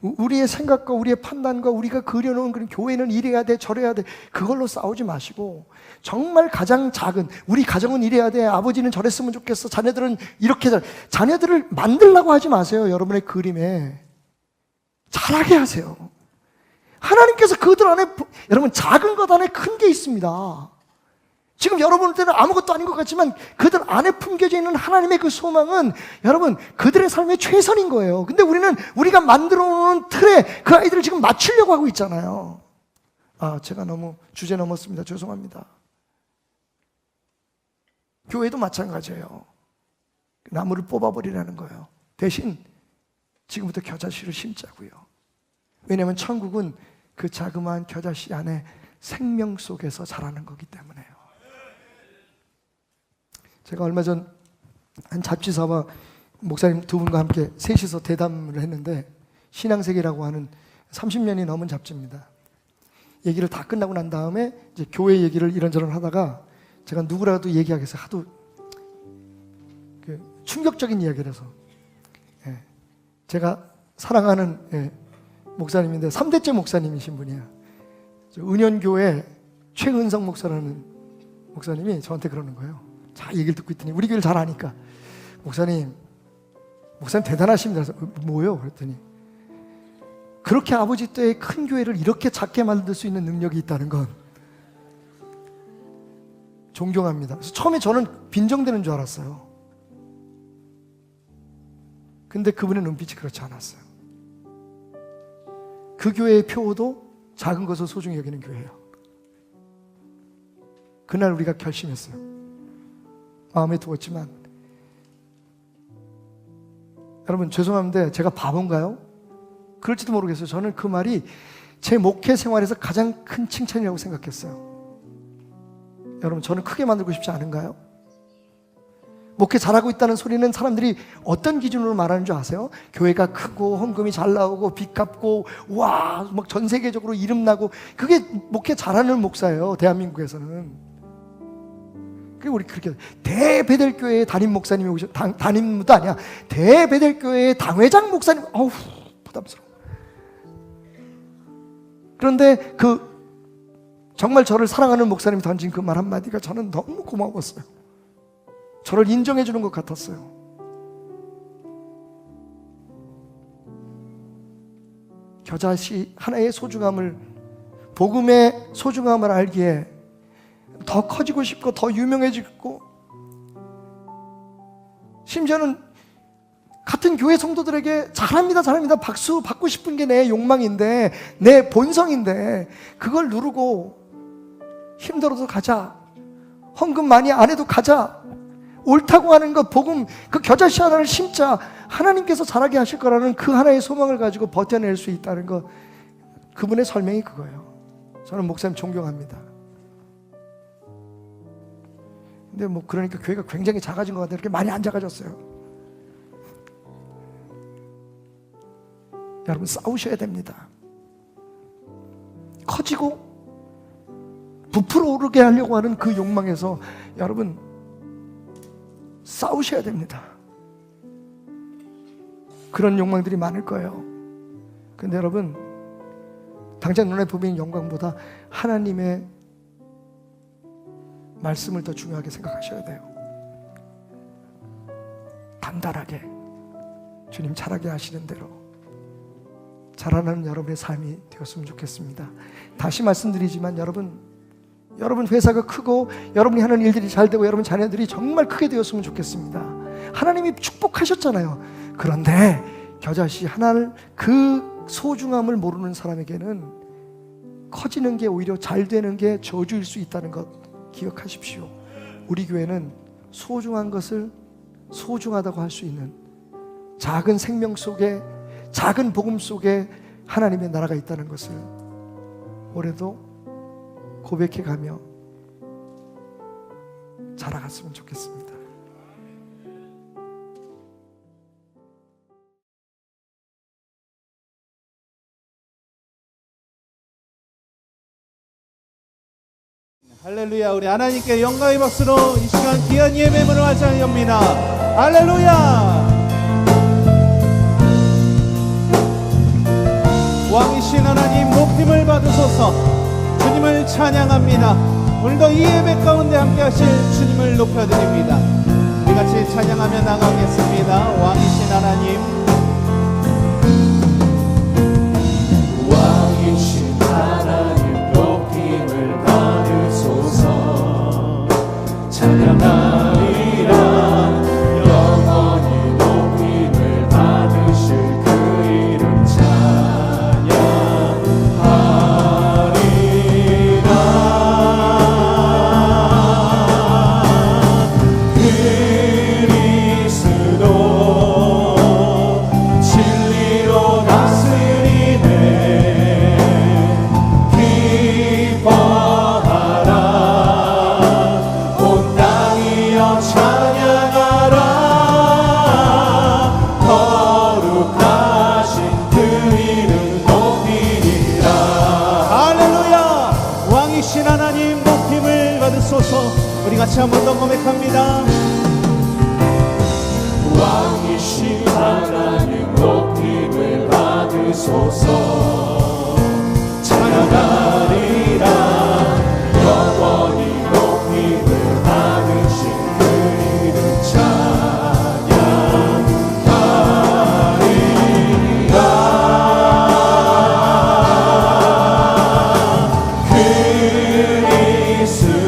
우리의 생각과 우리의 판단과 우리가 그려놓은 그런 교회는 이래야 돼 저래야 돼 그걸로 싸우지 마시고 정말 가장 작은 우리 가정은 이래야 돼 아버지는 저랬으면 좋겠어 자녀들은 이렇게 자녀들을 만들라고 하지 마세요. 여러분의 그림에 잘하게 하세요. 하나님께서 그들 안에 여러분 작은 것 안에 큰 게 있습니다. 지금 여러분들은 아무것도 아닌 것 같지만 그들 안에 품겨져 있는 하나님의 그 소망은 여러분 그들의 삶의 최선인 거예요. 근데 우리는 우리가 만들어 놓은 틀에 그 아이들을 지금 맞추려고 하고 있잖아요. 제가 너무 주제 넘었습니다. 죄송합니다. 교회도 마찬가지예요. 나무를 뽑아버리라는 거예요. 대신 지금부터 겨자씨를 심자고요. 왜냐하면 천국은 그 자그마한 겨자씨 안에 생명 속에서 자라는 거기 때문에요. 제가 얼마 전 한 잡지사와 목사님 두 분과 함께 셋이서 대담을 했는데 신앙세계라고 하는 30년이 넘은 잡지입니다. 얘기를 다 끝나고 난 다음에 이제 교회 얘기를 이런저런 하다가 제가 누구라도 얘기하겠어요. 하도 충격적인 이야기를 해서 제가 사랑하는 목사님인데 3대째 목사님이신 분이야. 은연교회 최은성 목사라는 목사님이 저한테 그러는 거예요. 자, 얘기를 듣고 있더니 우리 교회를 잘 아니까 목사님 대단하십니다. 그래서 뭐요? 그랬더니 그렇게 아버지 때의 큰 교회를 이렇게 작게 만들 수 있는 능력이 있다는 건 존경합니다. 그래서 처음에 저는 빈정대는 줄 알았어요. 근데 그분의 눈빛이 그렇지 않았어요. 그 교회의 표도 작은 것을 소중히 여기는 교회예요. 그날 우리가 결심했어요. 마음에 두었지만 여러분 죄송한데 제가 바본가요? 그럴지도 모르겠어요. 저는 그 말이 제 목회 생활에서 가장 큰 칭찬이라고 생각했어요. 여러분 저는 크게 만들고 싶지 않은가요? 목회 잘하고 있다는 소리는 사람들이 어떤 기준으로 말하는 줄 아세요? 교회가 크고 헌금이 잘 나오고 빚 갚고 와 막 전 세계적으로 이름 나고 그게 목회 잘하는 목사예요. 대한민국에서는. 그리고 우리 그렇게 대베델교회의 담임 목사님이 담임도 아니야. 대베델교회의 당회장 목사님. 어우 부담스러워. 그런데 정말 저를 사랑하는 목사님이 던진 그 말 한마디가 저는 너무 고마웠어요. 저를 인정해 주는 것 같았어요. 겨자씨 하나의 소중함을 복음의 소중함을 알기에 더 커지고 싶고 더 유명해지고 심지어는 같은 교회 성도들에게 잘합니다 박수 받고 싶은 게 내 욕망인데 내 본성인데 그걸 누르고 힘들어도 가자 헌금 많이 안 해도 가자 옳다고 하는 것 복음 그 겨자씨 하나를 심자 하나님께서 잘하게 하실 거라는 그 하나의 소망을 가지고 버텨낼 수 있다는 것 그분의 설명이 그거예요. 저는 목사님 존경합니다. 근데 뭐 그러니까 교회가 굉장히 작아진 것 같아요. 이렇게 많이 안 작아졌어요. 여러분 싸우셔야 됩니다. 커지고 부풀어 오르게 하려고 하는 그 욕망에서 여러분 싸우셔야 됩니다. 그런 욕망들이 많을 거예요. 근데 여러분 당장 눈에 보이는 영광보다 하나님의 말씀을 더 중요하게 생각하셔야 돼요. 단단하게 주님 잘하게 하시는 대로 자라나는 여러분의 삶이 되었으면 좋겠습니다. 다시 말씀드리지만 여러분 회사가 크고 여러분이 하는 일들이 잘 되고 여러분 자녀들이 정말 크게 되었으면 좋겠습니다. 하나님이 축복하셨잖아요. 그런데 겨자씨 하나를 그 소중함을 모르는 사람에게는 커지는 게 오히려 잘 되는 게 저주일 수 있다는 것 기억하십시오. 우리 교회는 소중한 것을 소중하다고 할 수 있는 작은 생명 속에 작은 복음 속에 하나님의 나라가 있다는 것을 올해도 고백해 가며 자라갔으면 좋겠습니다. 할렐루야. 우리 하나님께 영광의 박수로 이 시간 귀한 예배문을 활짝 엽니다. 할렐루야. 왕이신 하나님 높임을 받으소서. 주님을 찬양합니다. 오늘도 이 예배 가운데 함께 하실 주님을 높여드립니다. 우리 같이 찬양하며 나가겠습니다. 왕이신 하나님, 왕이신 하나님 높임을 받으소서. 찬양하리라. 영원히 높임을 받으실 그 이름 우리 같이 한 번 더 고백합니다. 왕이신 하나님 높임을 받으소서. 찬양하리라. 영원히 높임을 받으신 그 이름 찬양하리라.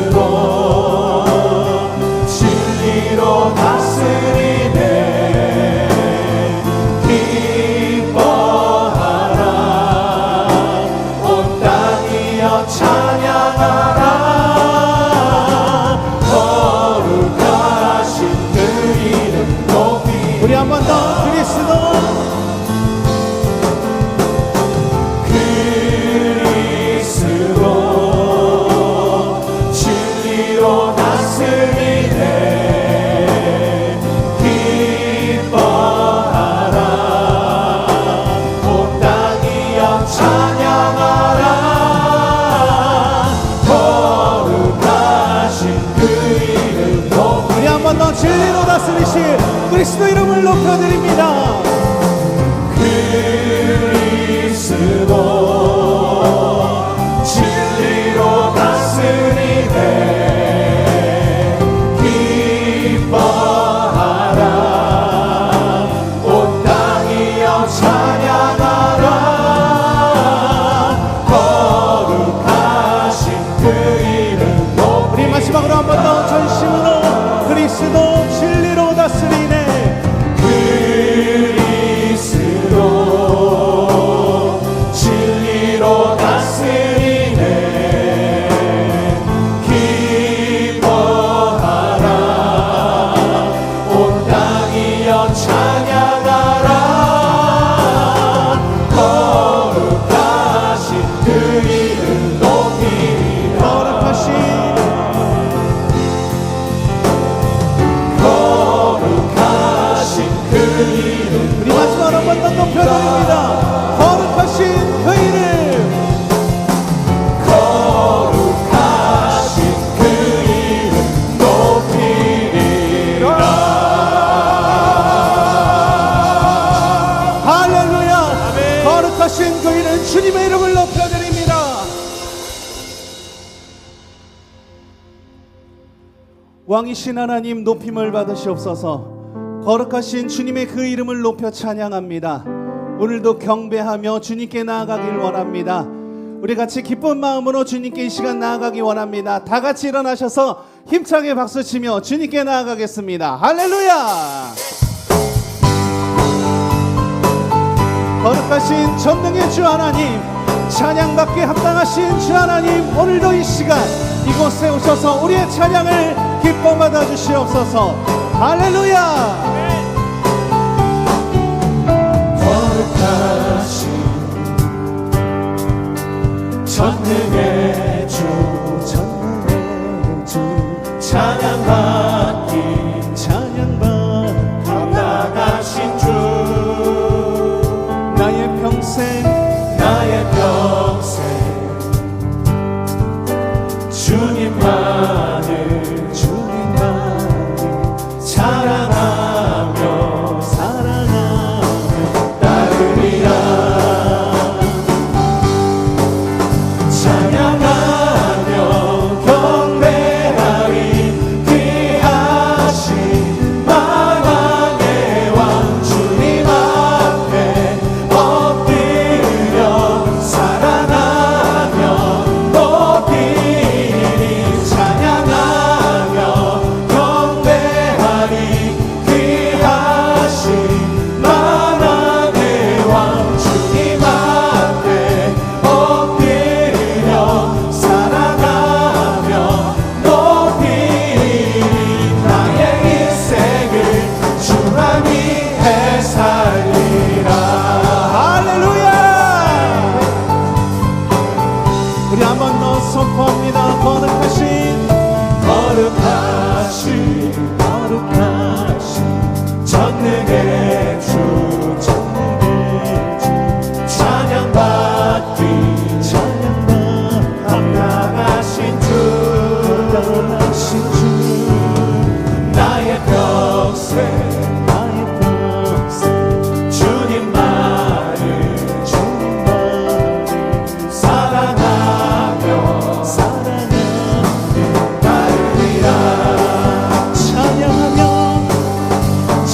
그리스도 진리로 다스리네. 기뻐하라. 온 땅이여 찬양하라. 거룩하신 그 이름 높이. 우리 한 번 더. 그리스도 진리로 다스리네. 기뻐하라. 온 땅이여 찬양하라. 거룩하신 그 이름 높이. 우리 한 번 더. 진리로 다스리신 그리스도 이름을 높여드립니다. 그리스도 진리로 다스리네. 기뻐하라. 온 땅이여 찬양하라. 거룩하신 그 이름 높이. 우리 마지막으로 한 번 더 전심으로 그리스도 진리로 다스리네. 그리스도 진리로 다스리네. 기뻐하라. 온 땅이여 찬양하라. 거룩하신 그 이름 높이라. 거룩하신 왕이신 하나님 높임을 받으시옵소서. 거룩하신 주님의 그 이름을 높여 찬양합니다. 오늘도 경배하며 주님께 나아가길 원합니다. 우리 같이 기쁜 마음으로 주님께 이 시간 나아가기 원합니다. 다 같이 일어나셔서 힘차게 박수치며 주님께 나아가겠습니다. 할렐루야! 거룩하신 전능의 주 하나님, 찬양받기에 합당하신 주 하나님, 오늘도 이 시간 이곳에 오셔서 우리의 찬양을 기뻐 받아 주시옵소서. 할렐루야! 거룩하신 전능의 주 찬양받기 합당하신 주 나의 평생 주님만을 사랑하며 따르리라. 찬양하며 경배하리. 귀하신 만왕의 왕 주님 앞에 엎드려 사랑하며 높이리. 찬양하며 경배하리. 귀하신 만왕의 왕 주님 앞에 엎드려 사랑하며 높이리. 나의 인생을 주만 위해 살리라. 할렐루야! 우리 한 번 더 선포합니다. 거룩하신 전능의 주 찬양받기 합당하신 주 나의 평생 주님만을 사랑하며 따르리라.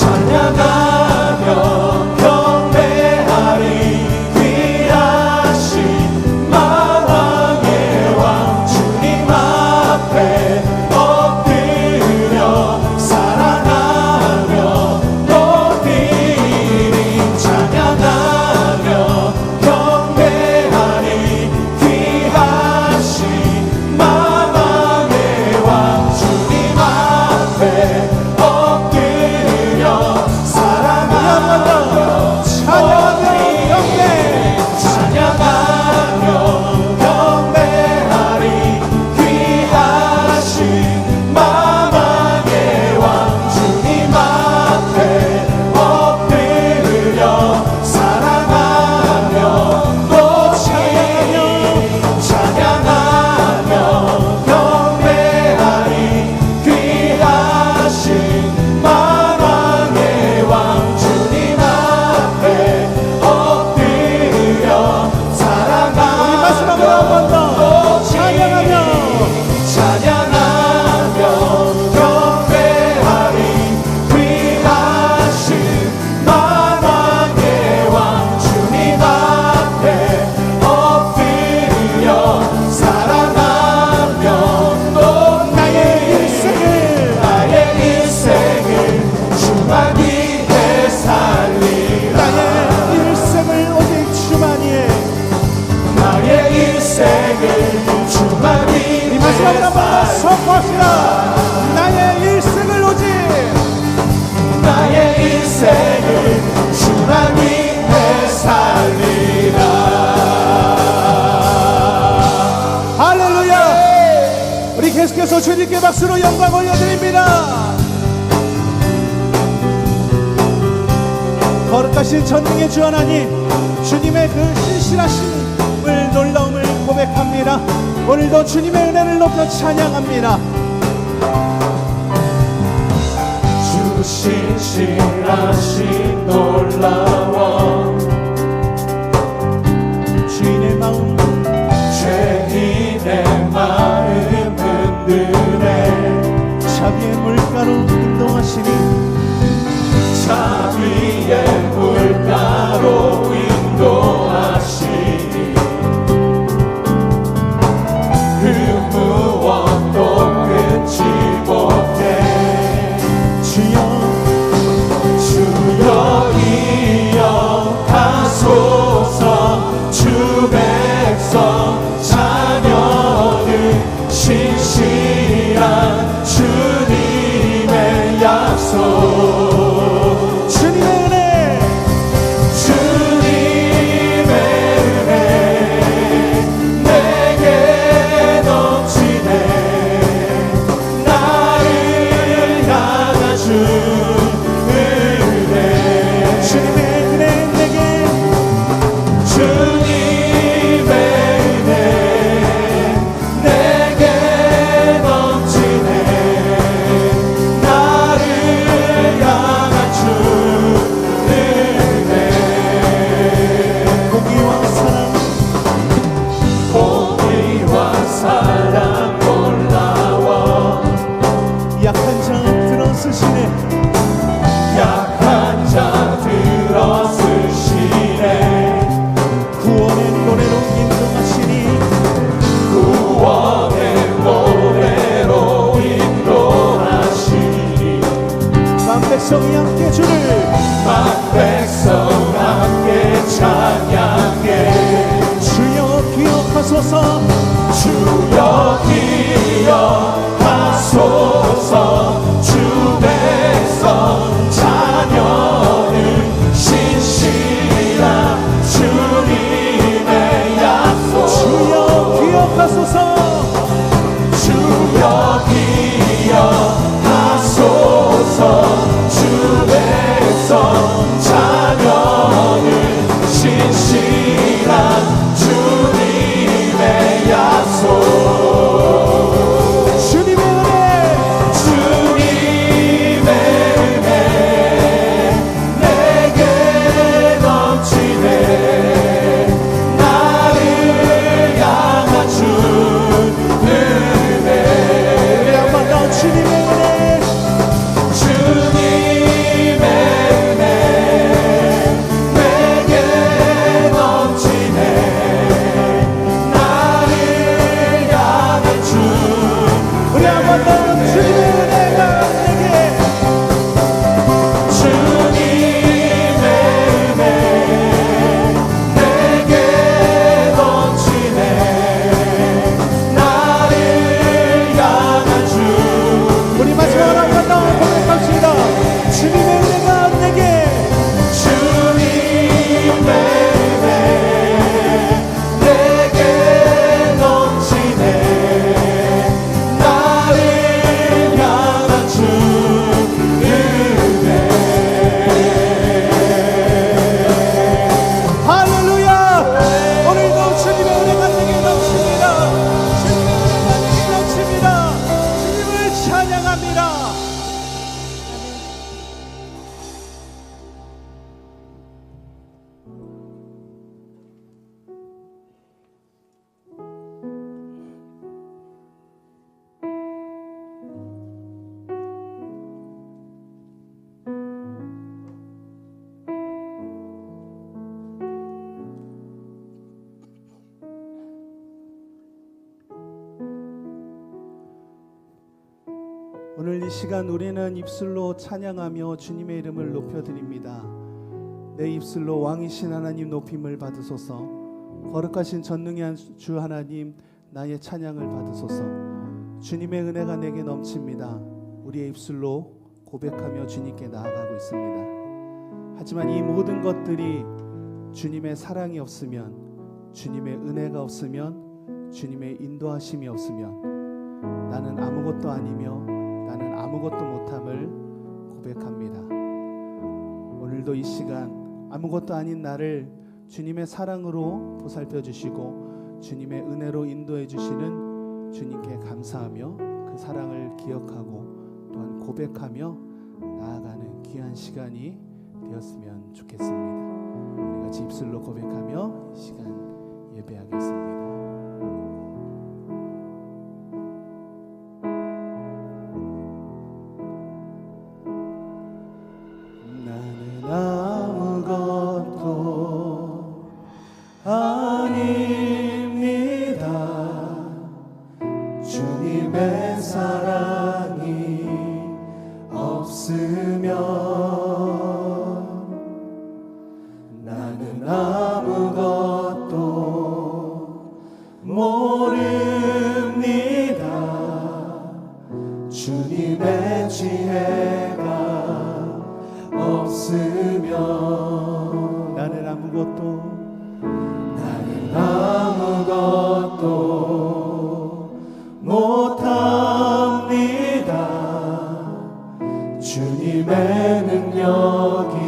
찬양하며 경배하리. 귀하신 만왕의 왕 주님 앞에 엎드려 사랑하며 높이리. 찬양하며 경배하리. 귀하신 만왕의 왕 주님 앞에 엎드려 사랑하며 찬양하며 경배하리. 귀하신 만왕의 왕 주님 앞에 엎드려 사랑하며 높이리. 찬양하며 경배하리. 귀하신 만왕의 왕 주님 앞에 엎드려 사랑하며 찬양하며 경배하리. 귀하신 만왕의 왕 주님 앞에 엎드려 사랑하며 나의 인생을 주만 위해 살리라. 나의 일생을 오직 주만 위해. 나의 인생을 주만 위해 이 마지막으로 한번 더 선포합시다. 나의 일생을 오직 나의 인생을 주만 위해 살리라. 할렐루야! 우리 계속해서 주님께 박수로 영광 올려드립니다. 거룩하신 전능의 주 하나님, 주님의 그 신실하심을 놀라움을 고백합니다. 오늘도 주님의 은혜를 높여 찬양합니다. 주 신실하신 놀라워 주인의 마음 죄인의 마음 흔드네. 자비의 물가로 인도하시니 자비의 물가로 인도하시니 그 무엇도 끊지 못해 주여 주여 이어가소서 주 백성 자녀는 신실한 주님의 약속 주님의 은혜 주님의 은혜 내게 넘치네 나를 향한 주 은혜 주님의 은혜 내게 주님의 은혜 내게 넘치네 나를 향한 주 은혜 공의와 사랑 공의와 사랑 올라와 약한 자 들어쓰시네 약한 자 들어쓰시네 구원의 노래로 인도하시니 구원의 노래로 인도하시니 만 백성이 함께 주를 만 백성 함께 찬양해 주여 기억하소서 주여 기억하소서 주 백성 자녀는 신실한 주님의 약속 주여 기억하소서 주여 기억하소서 주 백성 자녀는 신실한 주님의 약속 주님의 은혜 주님의 은혜 내게 넘치네 나를 향한 주 은혜 우리 한번 더 주님의 은혜 주님의 은혜 내게 넘치네 나를 향한 주 우리 한번 더 주님의 은혜가 내게 주님의 은혜 내게 넘치네 나를 향한 주 우리 마지막으로 한번 더 고백합시다 주님의 은혜가 내게 주님의 은혜 내게 넘치네 나를 향한 주 은혜 할렐루야 오늘도 주님의 은혜가 내게 넘칩니다 주님의 은혜가 내게 넘칩니다 주님을 찬양합니다 오늘 이 시간 우리는 입술로 찬양하며 주님의 이름을 높여드립니다. 내 입술로 왕이신 하나님 높임을 받으소서. 거룩하신 전능한 주 하나님 나의 찬양을 받으소서. 주님의 은혜가 내게 넘칩니다. 우리의 입술로 고백하며 주님께 나아가고 있습니다. 하지만 이 모든 것들이 주님의 사랑이 없으면, 주님의 은혜가 없으면, 주님의 인도하심이 없으면 나는 아무것도 아니며 나는 아무것도 못함을 고백합니다. 오늘도 이 시간 아무것도 아닌 나를 주님의 사랑으로 보살펴 주시고 주님의 은혜로 인도해 주시는 주님께 감사하며 그 사랑을 기억하고 또한 고백하며 나아가는 귀한 시간이 되었으면 좋겠습니다. 우리 같이 입술로 고백하며 이 시간 예배하겠습니다. 주님의 지혜가 없으면 나는 아무것도 못합니다. 주님의 능력이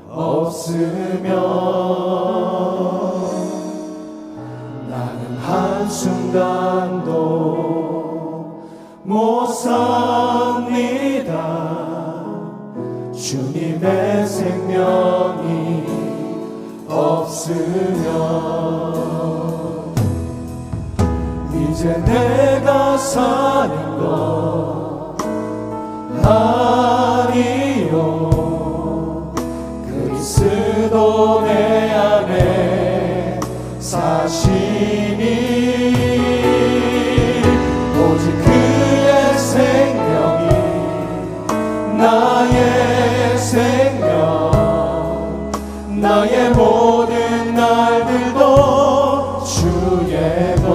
없으면 나는 한순간도 못 삽니다. 주님의 생명이 없으면 이제 내가 사는 것 아니요 그리스도 내 안에 사시니 오직 그의 생명이 나의 생명 나의 모든 날들도 주의 것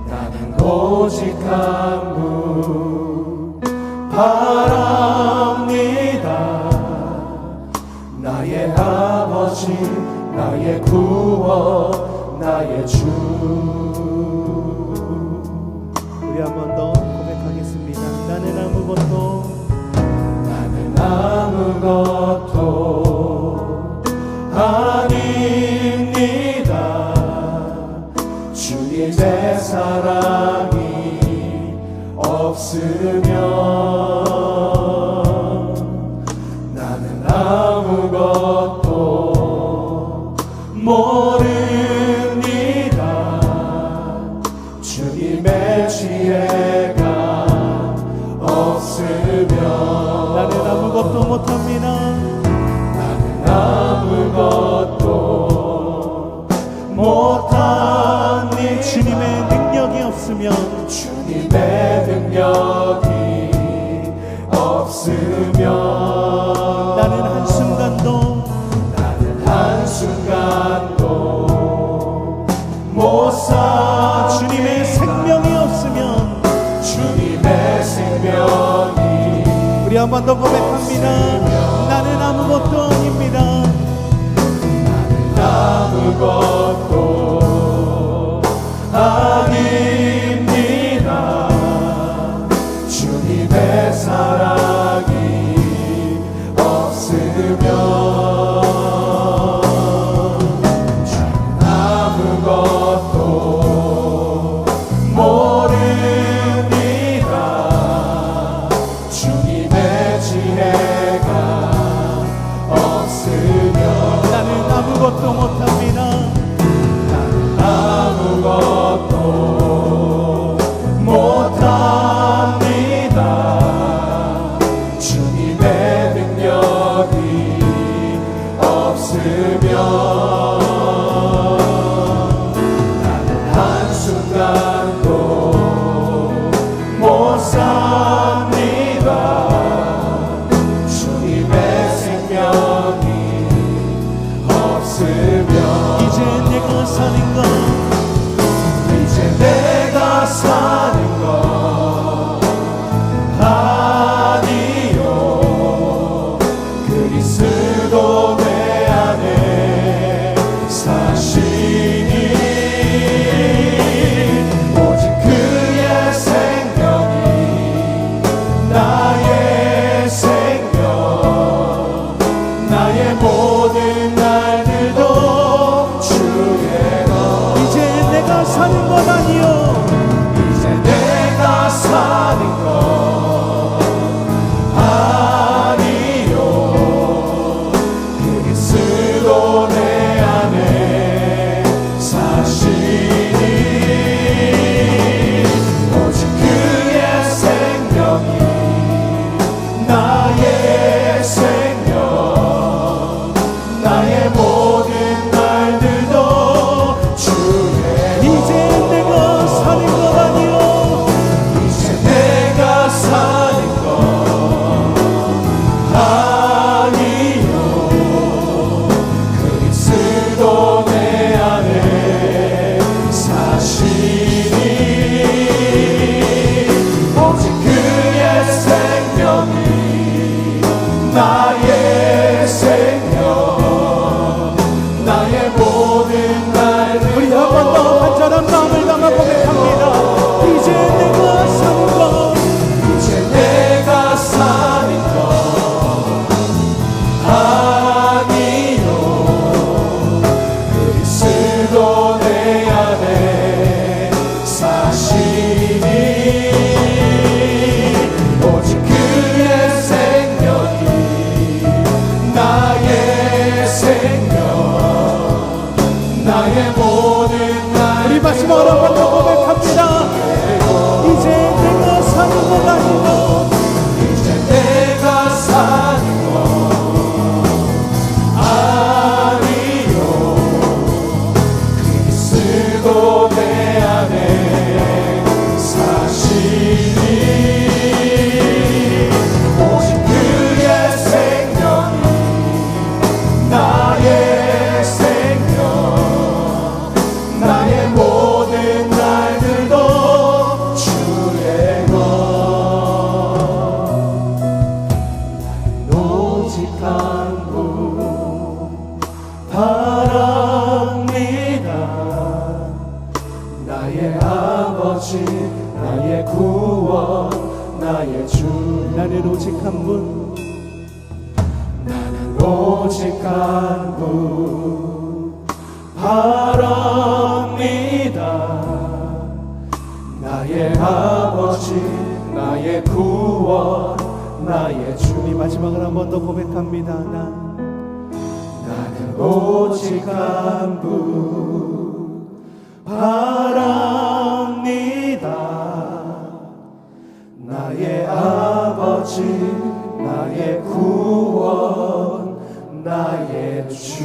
나는 오직 한 분 바랍니다. 나의 아버지 나의 구원 나의 주 우리 한 번 더 고백하겠습니다. 나는 아무것도 아닙니다. 주님의 사랑이 없으면 나는 아무것도 모릅니다. 주님의 지혜가 없으면 나는 아무것도 못합니다. 나는 아무것도 못합니다. 주님의 능력이 없으면 주님의 능력이 없으면 나는 한순간도 못 삽니다. 주님의 생명이 없으면 주님의 생명이 우리 한 번 더 고백합니다. 나는 아무것도 아닙니다. 아무것도 아닙니다. 주님의 사랑이 없으면 아무것도 모릅니다. 주님의 지혜가 없으면 나는 아무것도 못합니다. 아무것도 못합니다. 주님의 능력이 없으면 나는 한순간도 못 삽니다. 주님의 생명이 없으면 이제 내가 사는 것 이제 내가 사는 것 아니요 그리스도 내 안에 사시니 오직 그의 생명이 나의 생명 나의 모든 날들도 주의 것 이제 내가 사는 것 아니요 이제 이제 내가 사는 것 이제 내가 사는 것 아니요 그리스도 내 안에 사시니 오직 그의 생명이 나의 생명 나의 모든 날 우리 마지막으로 한 번 더 고백합니다. 이제 내가 사는 것 아니고 이제 내가 사는 것 아니요 그리스도 내 안에 사시니 오직 그의 생명이 나의 생명 나의 모든 날들도 주의 것 오직 한 분 바랍니다 나의 아버지 나의 구원 나의 주 나는 오직 한 분 나는 오직 한 분 바랍니다 나의 아버지 나의 구원 나의 주 우리 마지막으로 한 번 더 고백합니다. 나는 오직 한 분 바랍니다 나의 아버지 나의 구원 나의 주